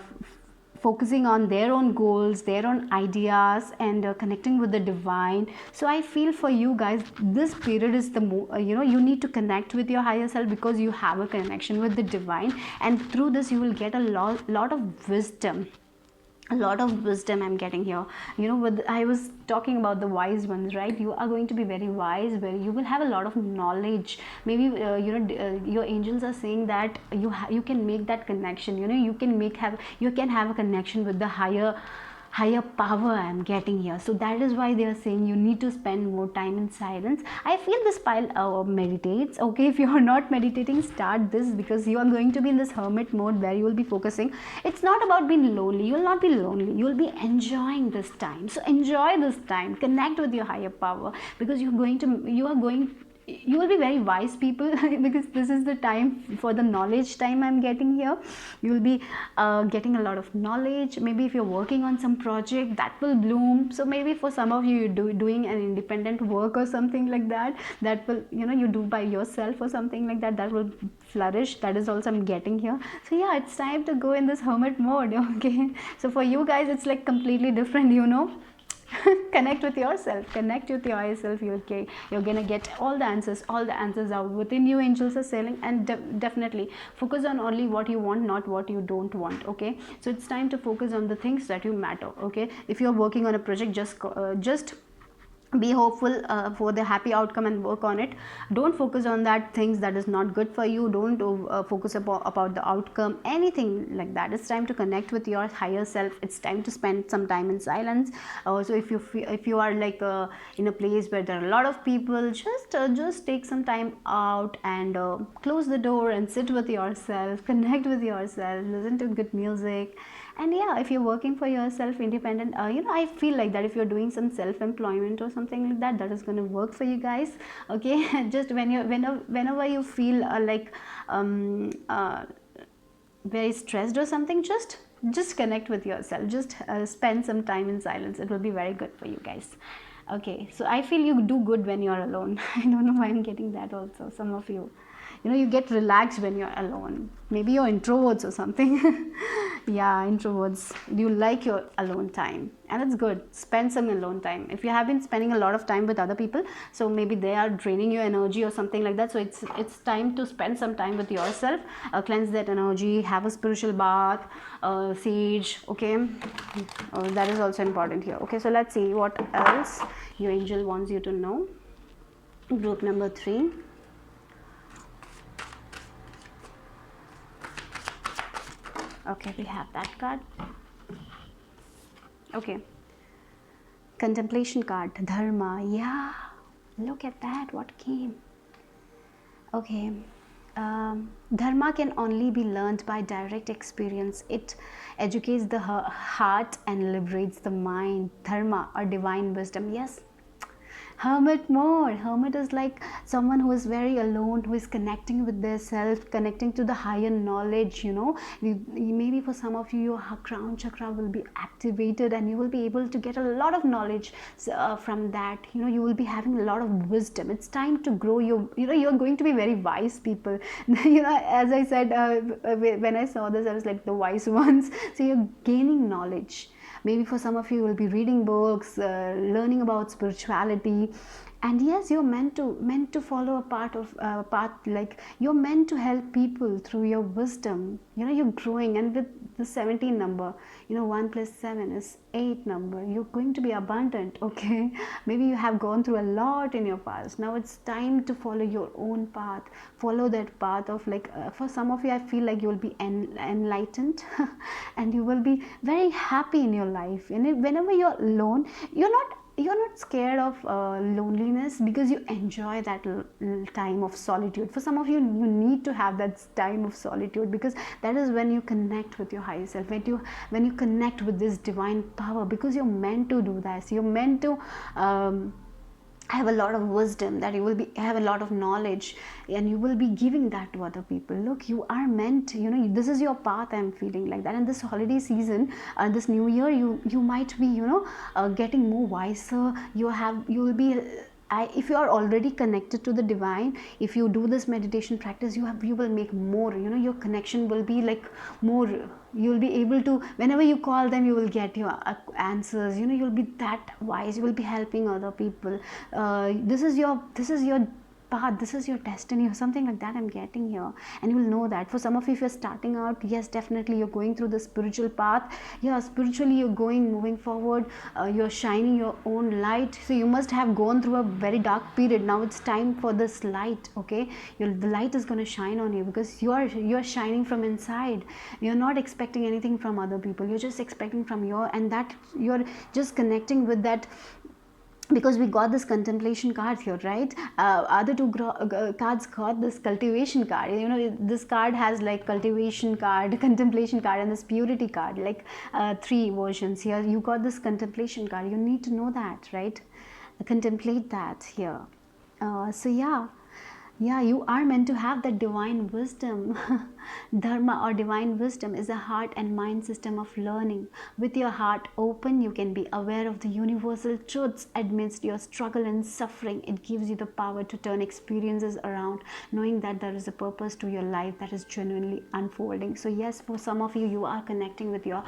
focusing on their own goals, their own ideas, and connecting with the divine. So I feel for you guys, this period is the you know, you need to connect with your higher self, because you have a connection with the divine, and through this you will get a lot of wisdom. A lot of wisdom I'm getting here, you know. With I was talking about the wise ones, right? You are going to be very wise, where you will have a lot of knowledge. Maybe you know, your angels are saying that you can make that connection, you know. You can have a connection with the higher higher power I am getting here. So that is why they are saying you need to spend more time in silence. I feel this pile meditates. Okay, if you are not meditating, start this, because you are going to be in this hermit mode where you will be focusing. It's not about being lonely. You will not be lonely. You will be enjoying this time. So enjoy this time, connect with your higher power, because you will be very wise people because this is the time for the knowledge time I'm getting here. You will be getting a lot of knowledge. Maybe if you're working on some project, that will bloom. So maybe for some of you, doing an independent work or something like that, that will, you do by yourself or something like that, that will flourish. That is also I'm getting here. So yeah, it's time to go in this hermit mode. Okay, so for you guys, it's like completely different. Connect with yourself, connect with your higher self. You're gonna get all the answers out within you. Angels are saying, and definitely focus on only what you want, not what you don't want. Okay, so it's time to focus on the things that you matter. Okay, if you're working on a project, just be hopeful for the happy outcome and work on it. Don't focus on that things that is not good for you. Don't focus about the outcome, anything like that. It's time to connect with your higher self. It's time to spend some time in silence. So if you are like in a place where there are a lot of people, just take some time out and close the door and sit with yourself, connect with yourself, listen to good music. And yeah, if you're working for yourself, independent, I feel like that if you're doing some self-employment or something like that, that is going to work for you guys. Okay, just whenever you feel very stressed or something, just connect with yourself. Just spend some time in silence. It will be very good for you guys. Okay, so I feel you do good when you're alone. I don't know why I'm getting that also. Some of you, you get relaxed when you're alone. Maybe you're introverts or something. Yeah, introverts, you like your alone time, and it's good. Spend some alone time. If you have been spending a lot of time with other people, so maybe they are draining your energy or something like that, so it's time to spend some time with yourself, cleanse that energy, have a spiritual bath, sage. Okay, that is also important here. Okay, so let's see what else your angel wants you to know. Group number 3. Okay, we have that card. Okay, contemplation card, dharma. Yeah, look at that, what came. Okay, dharma can only be learned by direct experience. It educates the heart and liberates the mind. Dharma or divine wisdom. Yes, hermit mode. Hermit is like someone who is very alone, who is connecting with their self, connecting to the higher knowledge. Maybe for some of you, your crown chakra will be activated, and you will be able to get a lot of knowledge from that. You will be having a lot of wisdom. It's time to grow. You're going to be very wise people. As I said, when I saw this, I was like the wise ones. So you're gaining knowledge. Maybe for some of you, will be reading books, learning about spirituality. And yes, you're meant to follow a path, like you're meant to help people through your wisdom. You're growing, and with the 17 number, 1 plus 7 is 8 number. You're going to be abundant. Okay, maybe you have gone through a lot in your past. Now it's time to follow your own path. Follow that path of for some of you, I feel like you will be enlightened and you will be very happy in your life. And whenever you're alone, you're not scared of loneliness, because you enjoy that time of solitude. For some of you, you need to have that time of solitude, because that is when you connect with your higher self, when you connect with this divine power, because you're meant to do that. So you're meant to have a lot of wisdom, that you will have a lot of knowledge, and you will be giving that to other people. Look, you are meant, this is your path. I'm feeling like that. And this holiday season, this new year, you might be getting more wiser. You will be if you are already connected to the divine, if you do this meditation practice, you will make more, your connection will be like more. You will be able to, whenever you call them, you will get your answers. You'll be that wise. You will be helping other people. This is your path, this is your destiny, or something like that I'm getting here. And you will know that. For some of you, if you're starting out, yes, definitely you're going through the spiritual path. Yeah, spiritually you're moving forward. You're shining your own light. So you must have gone through a very dark period. Now it's time for this light. Okay, the light is going to shine on you, because you're shining from inside. You're not expecting anything from other people. You're just expecting from your, and that you're just connecting with that, because we got this contemplation card here, right? Other two cards got this cultivation card. You know, this card has like cultivation card, contemplation card, and this purity card, like three versions. Here you got this contemplation card. You need to know that, right? Contemplate that here. So yeah, you are meant to have that divine wisdom. Dharma, or divine wisdom, is a heart and mind system of learning. With your heart open, you can be aware of the universal truths amidst your struggle and suffering. It gives you the power to turn experiences around, knowing that there is a purpose to your life that is genuinely unfolding. So yes, for some of you, you are connecting with your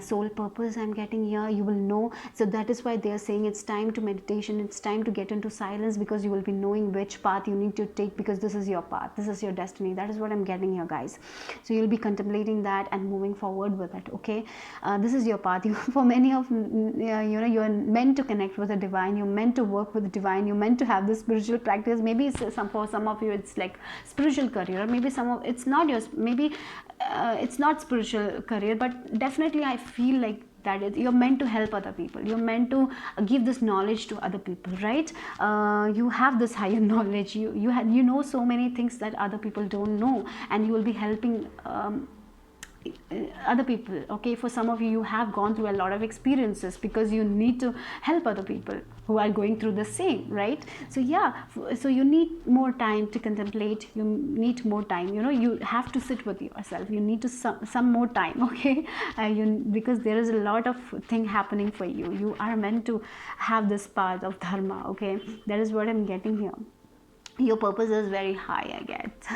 soul purpose. I'm getting here. You will know. So that is why they are saying it's time to meditation. It's time to get into silence, because you will be knowing which path you need to take, because this is your path, this is your destiny. That is what I'm getting here, guys. So you'll be contemplating that and moving forward with it. Okay, this is your path. For many of you're meant to connect with the divine. You're meant to work with the divine. You're meant to have this spiritual practice. Maybe for some of you it's like spiritual career, or maybe it's not yours. Maybe it's not spiritual career, but definitely I feel like that you're meant to help other people. You're meant to give this knowledge to other people, right? You have this higher knowledge. You know so many things that other people don't know, and you will be helping other people. Okay, for some of you, you have gone through a lot of experiences, because you need to help other people who are going through the same, right? So yeah, so you need more time to contemplate. You need more time. You have to sit with yourself. You need to some more time. Okay, because there is a lot of thing happening for you. You are meant to have this path of dharma. Okay, that is what I'm getting here. Your purpose is very high, I get.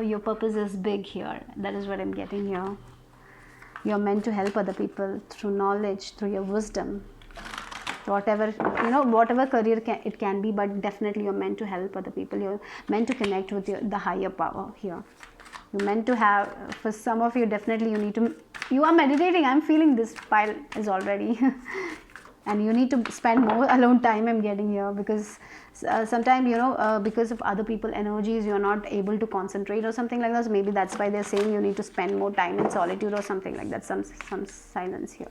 Your purpose is big here. That is what I'm getting here. You're meant to help other people through knowledge, through your wisdom. Whatever career it can be, but definitely you're meant to help other people. You're meant to connect with the higher power here. You're meant to have, for some of you, definitely you are meditating. I'm feeling this pile is already and you need to spend more alone time, I'm getting here, because sometimes because of other people energies, you're not able to concentrate or something like that. So maybe that's why they're saying you need to spend more time in solitude or something like that. Some silence here,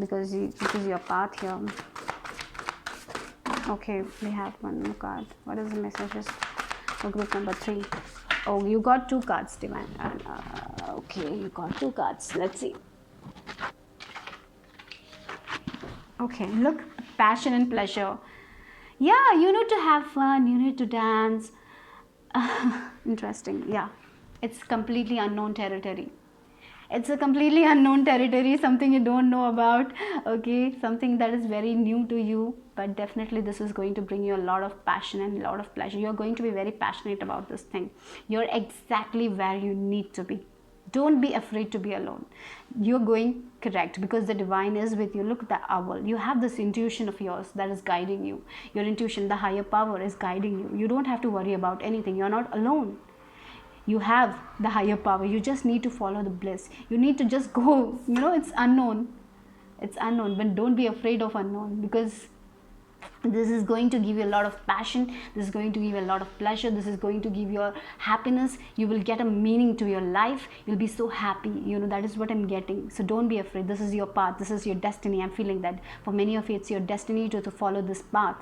because this is your path here. Okay, we have one more card. What is the messages for group number 3? Oh, you got 2 cards, divine. Okay, you got 2 cards. Let's see. Okay, look, passion and pleasure. Yeah, you need to have fun, you need to dance. Interesting. Yeah, it's completely unknown territory. It's a completely unknown territory, something you don't know about. Okay, something that is very new to you, but definitely this is going to bring you a lot of passion and a lot of pleasure. You're going to be very passionate about this thing. You're exactly where you need to be. Don't be afraid to be alone. You're going correct, because the divine is with you. Look at the owl. You have this intuition of yours that is guiding you. Your intuition, the higher power, is guiding you. You don't have to worry about anything. You're not alone. You have the higher power. You just need to follow the bliss. You need to just go. It's unknown. It's unknown, but don't be afraid of unknown, because this is going to give you a lot of passion. This is going to give you a lot of pleasure. This is going to give you happiness. You will get a meaning to your life. You'll be so happy. That is what I'm getting. So don't be afraid. This is your path. This is your destiny. I'm feeling that for many of you, it's your destiny to follow this path.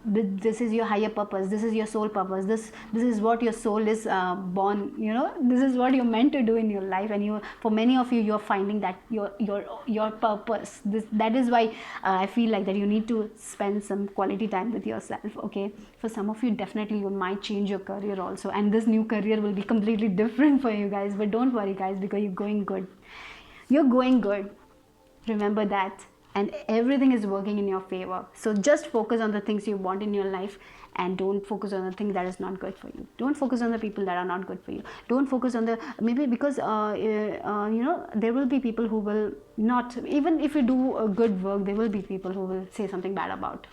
This is your higher purpose. This is your soul purpose. This is what your soul is born. This is what you're meant to do in your life. And for many of you, you're finding that your purpose. That is why I feel like that you need to spend some quality time with yourself. Okay, for some of you, definitely you might change your career also, and this new career will be completely different for you guys. But don't worry, guys, because you're going good. You're going good. Remember that. And everything is working in your favor. So just focus on the things you want in your life, and don't focus on the thing that is not good for you. Don't focus on the people that are not good for you. Don't focus on maybe because there will be people who will not, even if you do a good work, there will be people who will say something bad about.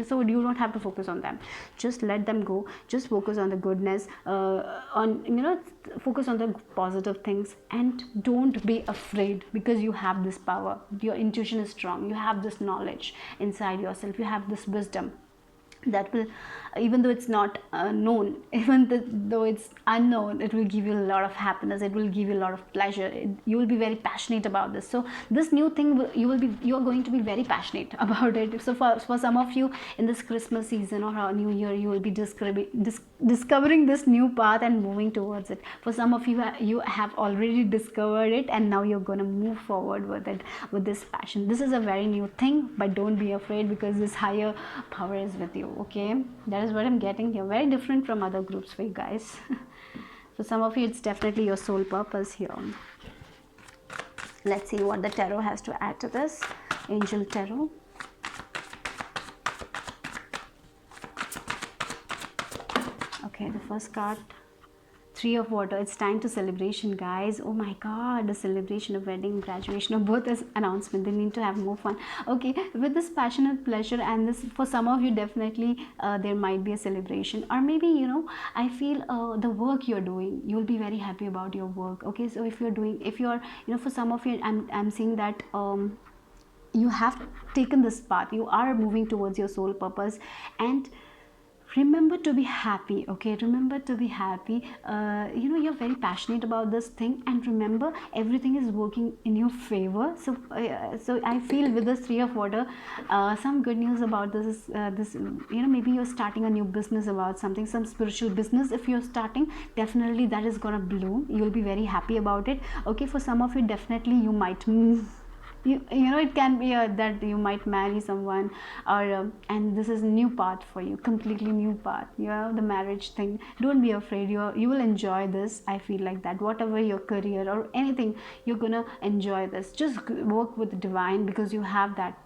So you don't have to focus on them. Just let them go. Just focus on the goodness, on, focus on the positive things, and don't be afraid, because you have this power. Your intuition is strong. You have this knowledge inside yourself. You have this wisdom that will, even though it's not known, even though it's unknown, it will give you a lot of happiness. It will give you a lot of pleasure. You will be very passionate about this. So this new thing, you are going to be very passionate about it. So for some of you, in this Christmas season or New Year, you will be discovering this new path and moving towards it. For some of you, you have already discovered it, and now you're going to move forward with it, with this passion. This is a very new thing, but don't be afraid, because this higher power is with you. Okay, that is what I'm getting here. Very different from other groups for you guys. For some of you, it's definitely your soul purpose here. Let's see what the tarot has to add to this. Angel Tarot. Okay, the first card, Three of Water. It's time to celebration, guys. Oh my god, the celebration of wedding, graduation, or both is announcement. They need to have more fun. Okay, with this passionate pleasure, and this, for some of you, definitely there might be a celebration, or maybe, I feel the work you're doing, you'll be very happy about your work. Okay, so if you're for some of you, I'm seeing that you have taken this path. You are moving towards your soul purpose, and remember to be happy. Okay, remember to be happy. You're very passionate about this thing, and remember, everything is working in your favor. So I feel with this Three of Water, some good news about this is maybe you're starting a new business about something, some spiritual business. If you're starting, definitely that is gonna bloom. You'll be very happy about it. Okay, for some of you, definitely you might it can be that you might marry someone, or and this is a new path for you, completely new path. The marriage thing, don't be afraid. You will enjoy this. I feel like that. Whatever your career or anything, you're gonna enjoy this. Just work with the divine, because you have that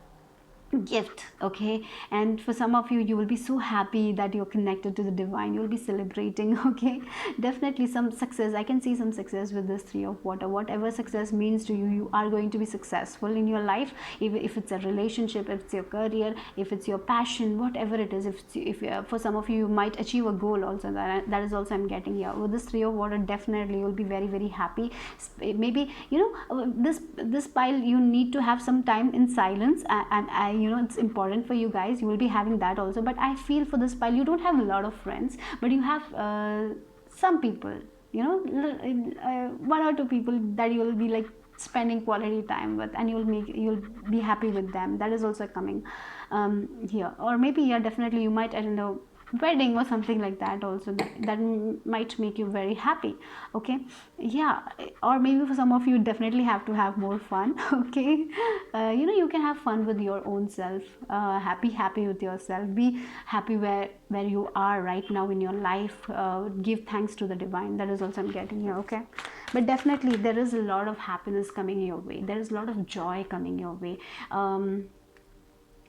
gift. Okay, and for some of you, you will be so happy that you're connected to the divine. You'll be celebrating. Okay, definitely some success. I can see some success with this Three of Water. Whatever success means to you, you are going to be successful in your life. If it's a relationship, if it's your career, if it's your passion, whatever it is. If for some of you, you might achieve a goal also. That is also I'm getting here. With this Three of Water, definitely you'll be very, very happy. Maybe this pile, you need to have some time in silence, and it's important for you guys. You will be having that also. But I feel for this pile, you don't have a lot of friends, but you have some people, one or two people that you will be like spending quality time with, and you'll be happy with them. That is also coming here. Or maybe definitely you might attend a wedding or something like that also. That might make you very happy. Okay, or maybe for some of you, definitely have to have more fun. Okay, you can have fun with your own self. Happy with yourself. Be happy where you are right now in your life. Give thanks to the divine. That is also I'm getting here. Okay, but definitely there is a lot of happiness coming your way. There is a lot of joy coming your way.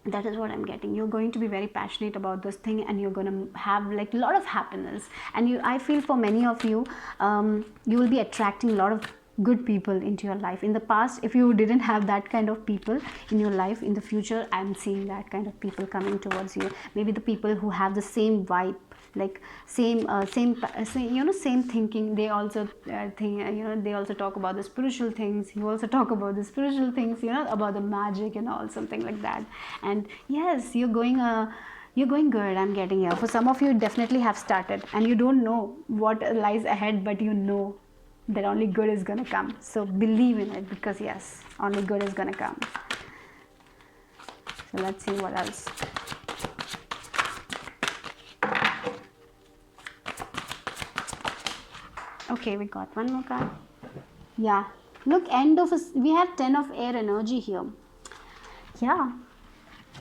That is what I'm getting. You're going to be very passionate about this thing, and you're going to have like a lot of happiness. And I feel for many of you, you will be attracting a lot of good people into your life. In the past, if you didn't have that kind of people in your life, in the future, I'm seeing that kind of people coming towards you. Maybe the people who have the same vibe, like same thinking. They also think, they also talk about the spiritual things. You also talk about the spiritual things, about the magic and all, something like that. And yes, you're going good. I'm getting here. For some of you, definitely have started, and you don't know what lies ahead, but you know that only good is gonna come. So believe in it, because yes, only good is gonna come. So let's see what else. Okay, we got one more card. Yeah, look, we have 10 of air energy here. Yeah,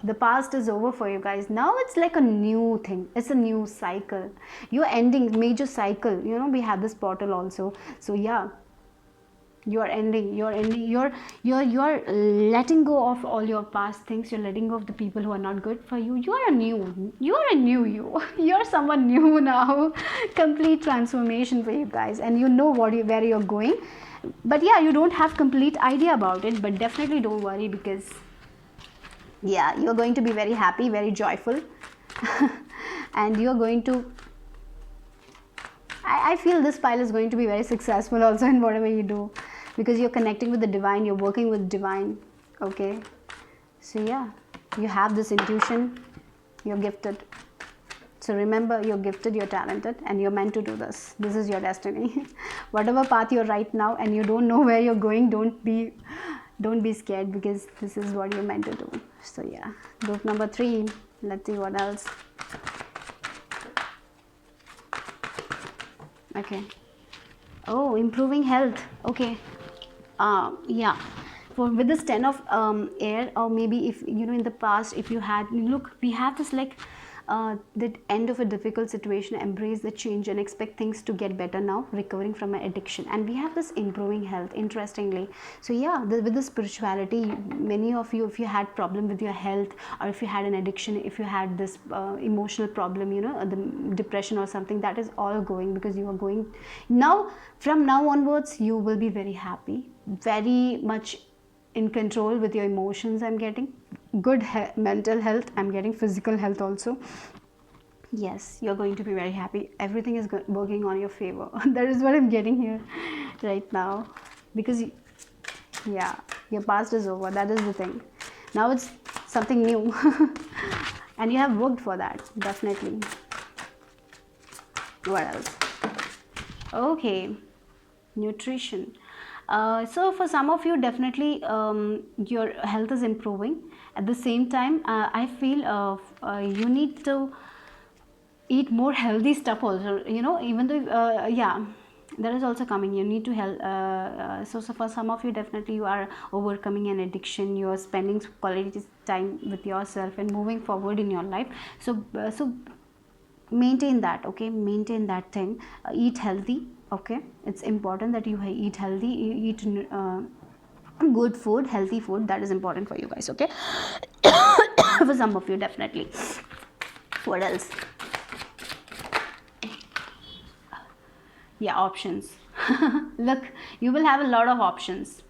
the past is over for you guys. Now it's like a new thing. It's a new cycle. You're ending major cycle. We have this portal also. So yeah, you're letting go of all your past things. You're letting go of the people who are not good for you. You're a new you. You're someone new now. Complete transformation for you guys, and you know where you're going. But yeah, you don't have complete idea about it, but definitely don't worry, because Yeah, you're going to be very happy, very joyful. And you're going to, I feel this pile is going to be very successful also in whatever you do, because you're connecting with the divine, you're working with divine. Okay, so yeah, you have this intuition, you're gifted. So remember, you're gifted, you're talented, and you're meant to do this. This is your destiny. Whatever path you're right now and you don't know where you're going, don't be scared, because this is what you're meant to do. So yeah, group number 3, let's see what else. Okay. Oh, improving health. Okay. Yeah, for with this 10 of air, or maybe if you know in the past, if you had, look, we have this like the end of a difficult situation, embrace the change and expect things to get better now, recovering from an addiction. And we have this improving health, interestingly. So yeah, with the spirituality, many of you, if you had problem with your health, or if you had an addiction, if you had this emotional problem, you know, the depression or something, that is all going, because you are going now, from now onwards, you will be very happy, very much in control with your emotions. I'm getting good mental health, I'm getting physical health also. Yes, you're going to be very happy, everything is working on your favor. That is what I'm getting here right now, because yeah, your past is over, that is the thing. Now it's something new. And you have worked for that, definitely. What else? Okay, nutrition. So for some of you, definitely your health is improving. At the same time, I feel you need to eat more healthy stuff also, you know, even though yeah, that is also coming. You need to help. So for some of you, definitely you are overcoming an addiction, you are spending quality time with yourself and moving forward in your life. So maintain that, okay, maintain that thing. Eat healthy, okay, it's important that you eat healthy, you eat good food, healthy food, that is important for you guys, okay. For some of you, definitely. What else? Yeah, options. Look, you will have a lot of options,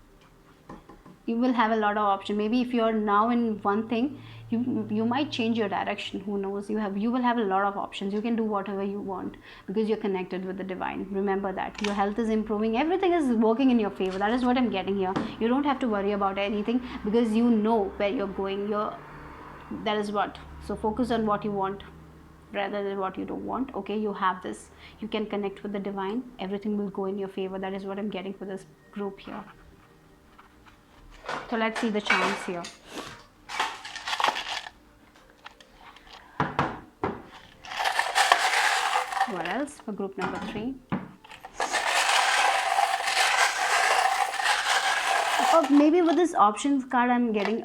you will have a lot of options. Maybe if you are now in one thing, you might change your direction, who knows. You will have a lot of options, you can do whatever you want, because you're connected with the divine. Remember that your health is improving, everything is working in your favor. That is what I'm getting here. You don't have to worry about anything, because you know where you're going. That is what. So focus on what you want rather than what you don't want, okay. You have this, you can connect with the divine, everything will go in your favor. That is what I'm getting for this group here. So let's see the charms here. What else for group number 3? Maybe with this options card I'm getting,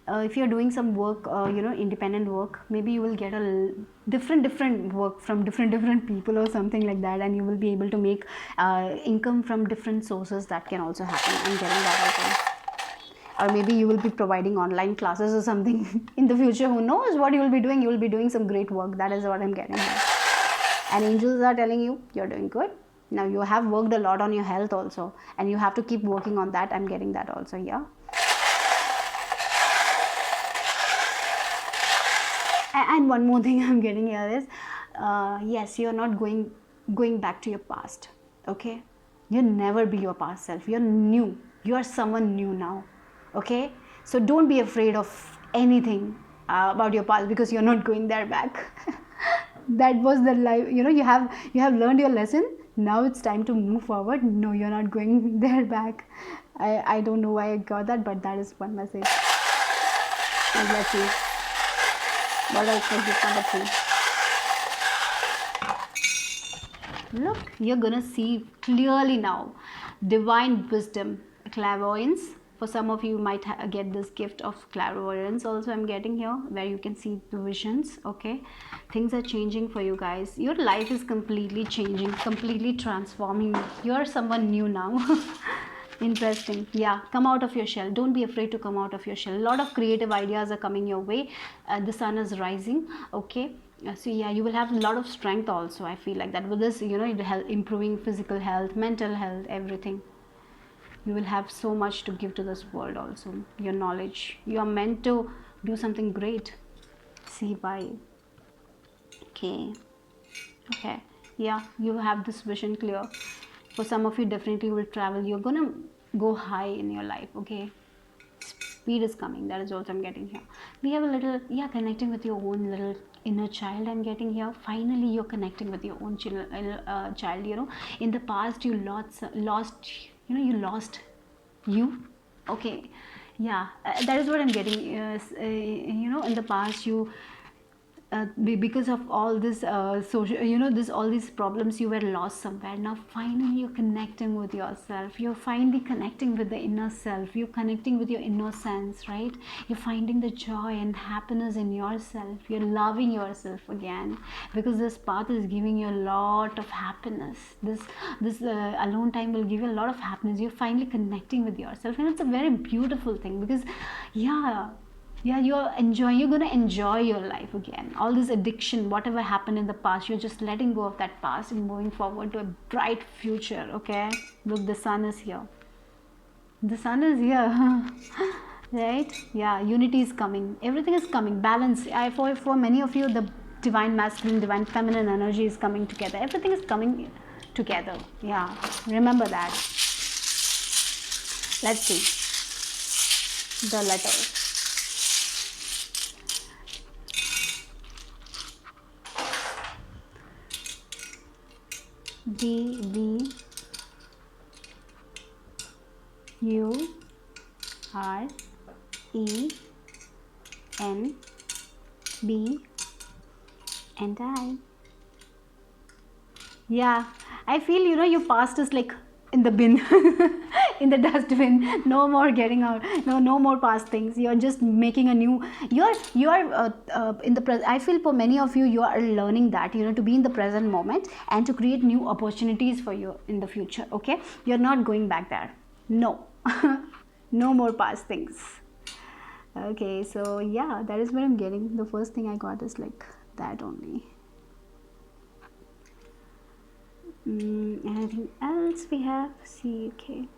if you're doing some work, you know, independent work, maybe you will get a different work from different people or something like that, and you will be able to make income from different sources. That can also happen. I'm getting that also. Or maybe you will be providing online classes or something in the future. Who knows what you will be doing? You will be doing some great work. That is what I'm getting here. And angels are telling you you're doing good. Now you have worked a lot on your health also, and you have to keep working on that. I'm getting that also here. And one more thing I'm getting here is, yes, you're not going back to your past, okay. You'll never be your past self. You're new, you are someone new now, okay. So don't be afraid of anything about your past, because you're not going there back. That was the life, you know, you have learned your lesson. Now it's time to move forward. No, you're not going there back. I don't know why I got that, but that is one message. And let's see what else was this number 3. Look, you're gonna see clearly now. Divine wisdom, clairvoyance. For some of you might get this gift of clairvoyance also. I'm getting here, where you can see the visions, okay. Things are changing for you guys. Your life is completely changing, completely transforming. You're someone new now. Interesting. Yeah, come out of your shell. Don't be afraid to come out of your shell. A lot of creative ideas are coming your way. The sun is rising, okay. So yeah, you will have a lot of strength also. I feel like that with this, you know, improving physical health, mental health, everything. You will have so much to give to this world also. Your knowledge, you are meant to do something great. See, bye. Okay, yeah, you have this vision clear. For some of you, definitely will travel. You're gonna go high in your life. Okay, speed is coming. That is what I'm getting here. We have a little, yeah, connecting with your own little inner child. I'm getting here. Finally, you're connecting with your own child. In the past, you lost. You lost you. Okay, yeah, that is what I'm getting. In the past, you because of all this social, this all these problems, you were lost somewhere. Now finally you're connecting with yourself. You're finally connecting with the inner self. You're connecting with your innocence, right? You're finding the joy and happiness in yourself. You're loving yourself again, because this path is giving you a lot of happiness. This alone time will give you a lot of happiness. You're finally connecting with yourself, and it's a very beautiful thing, because you're gonna enjoy your life again. All this addiction, whatever happened in the past, you're just letting go of that past and moving forward to a bright future. Okay, look, the sun is here. The sun is here. Right? Yeah, unity is coming. Everything is coming. Balance. For many of you, the divine masculine, divine feminine energy is coming together. Everything is coming together. Yeah, remember that. Let's see the letters. D, V, U, R, E, N, B, and I. Yeah, I feel your past is like in the bin, in the dustbin. No more getting out. No more past things. You're just making a new. You're in the present. I feel for many of you, you are learning that to be in the present moment and to create new opportunities for you in the future. Okay, you're not going back there. No, no more past things. Okay, so yeah, that is what I'm getting. The first thing I got is like that only. Anything else we have? See, okay.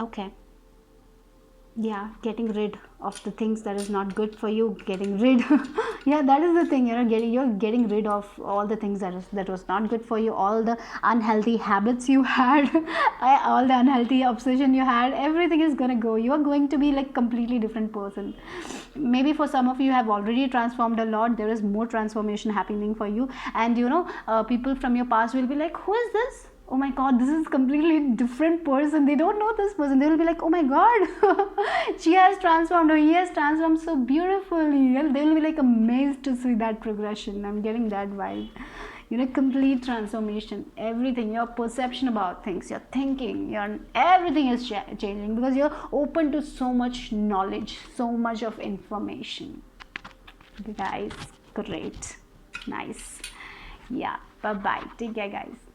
Okay. Yeah, getting rid of the things that is not good for you. Getting rid. Yeah, that is the thing. You're getting rid of all the things that was not good for you. All the unhealthy habits you had, all the unhealthy obsession you had. Everything is gonna go. You are going to be like completely different person. Maybe for some of you have already transformed a lot. There is more transformation happening for you, and people from your past will be like, "Who is this? Oh my god, this is completely different person." They don't know this person. They will be like, "Oh my god, she has transformed, or he has transformed so beautifully." They will be like amazed to see that progression. I'm getting that vibe. Complete transformation. Everything, your perception about things, your thinking, everything is changing, because you're open to so much knowledge, so much of information. Guys, great, nice. Yeah, bye bye. Take care, guys.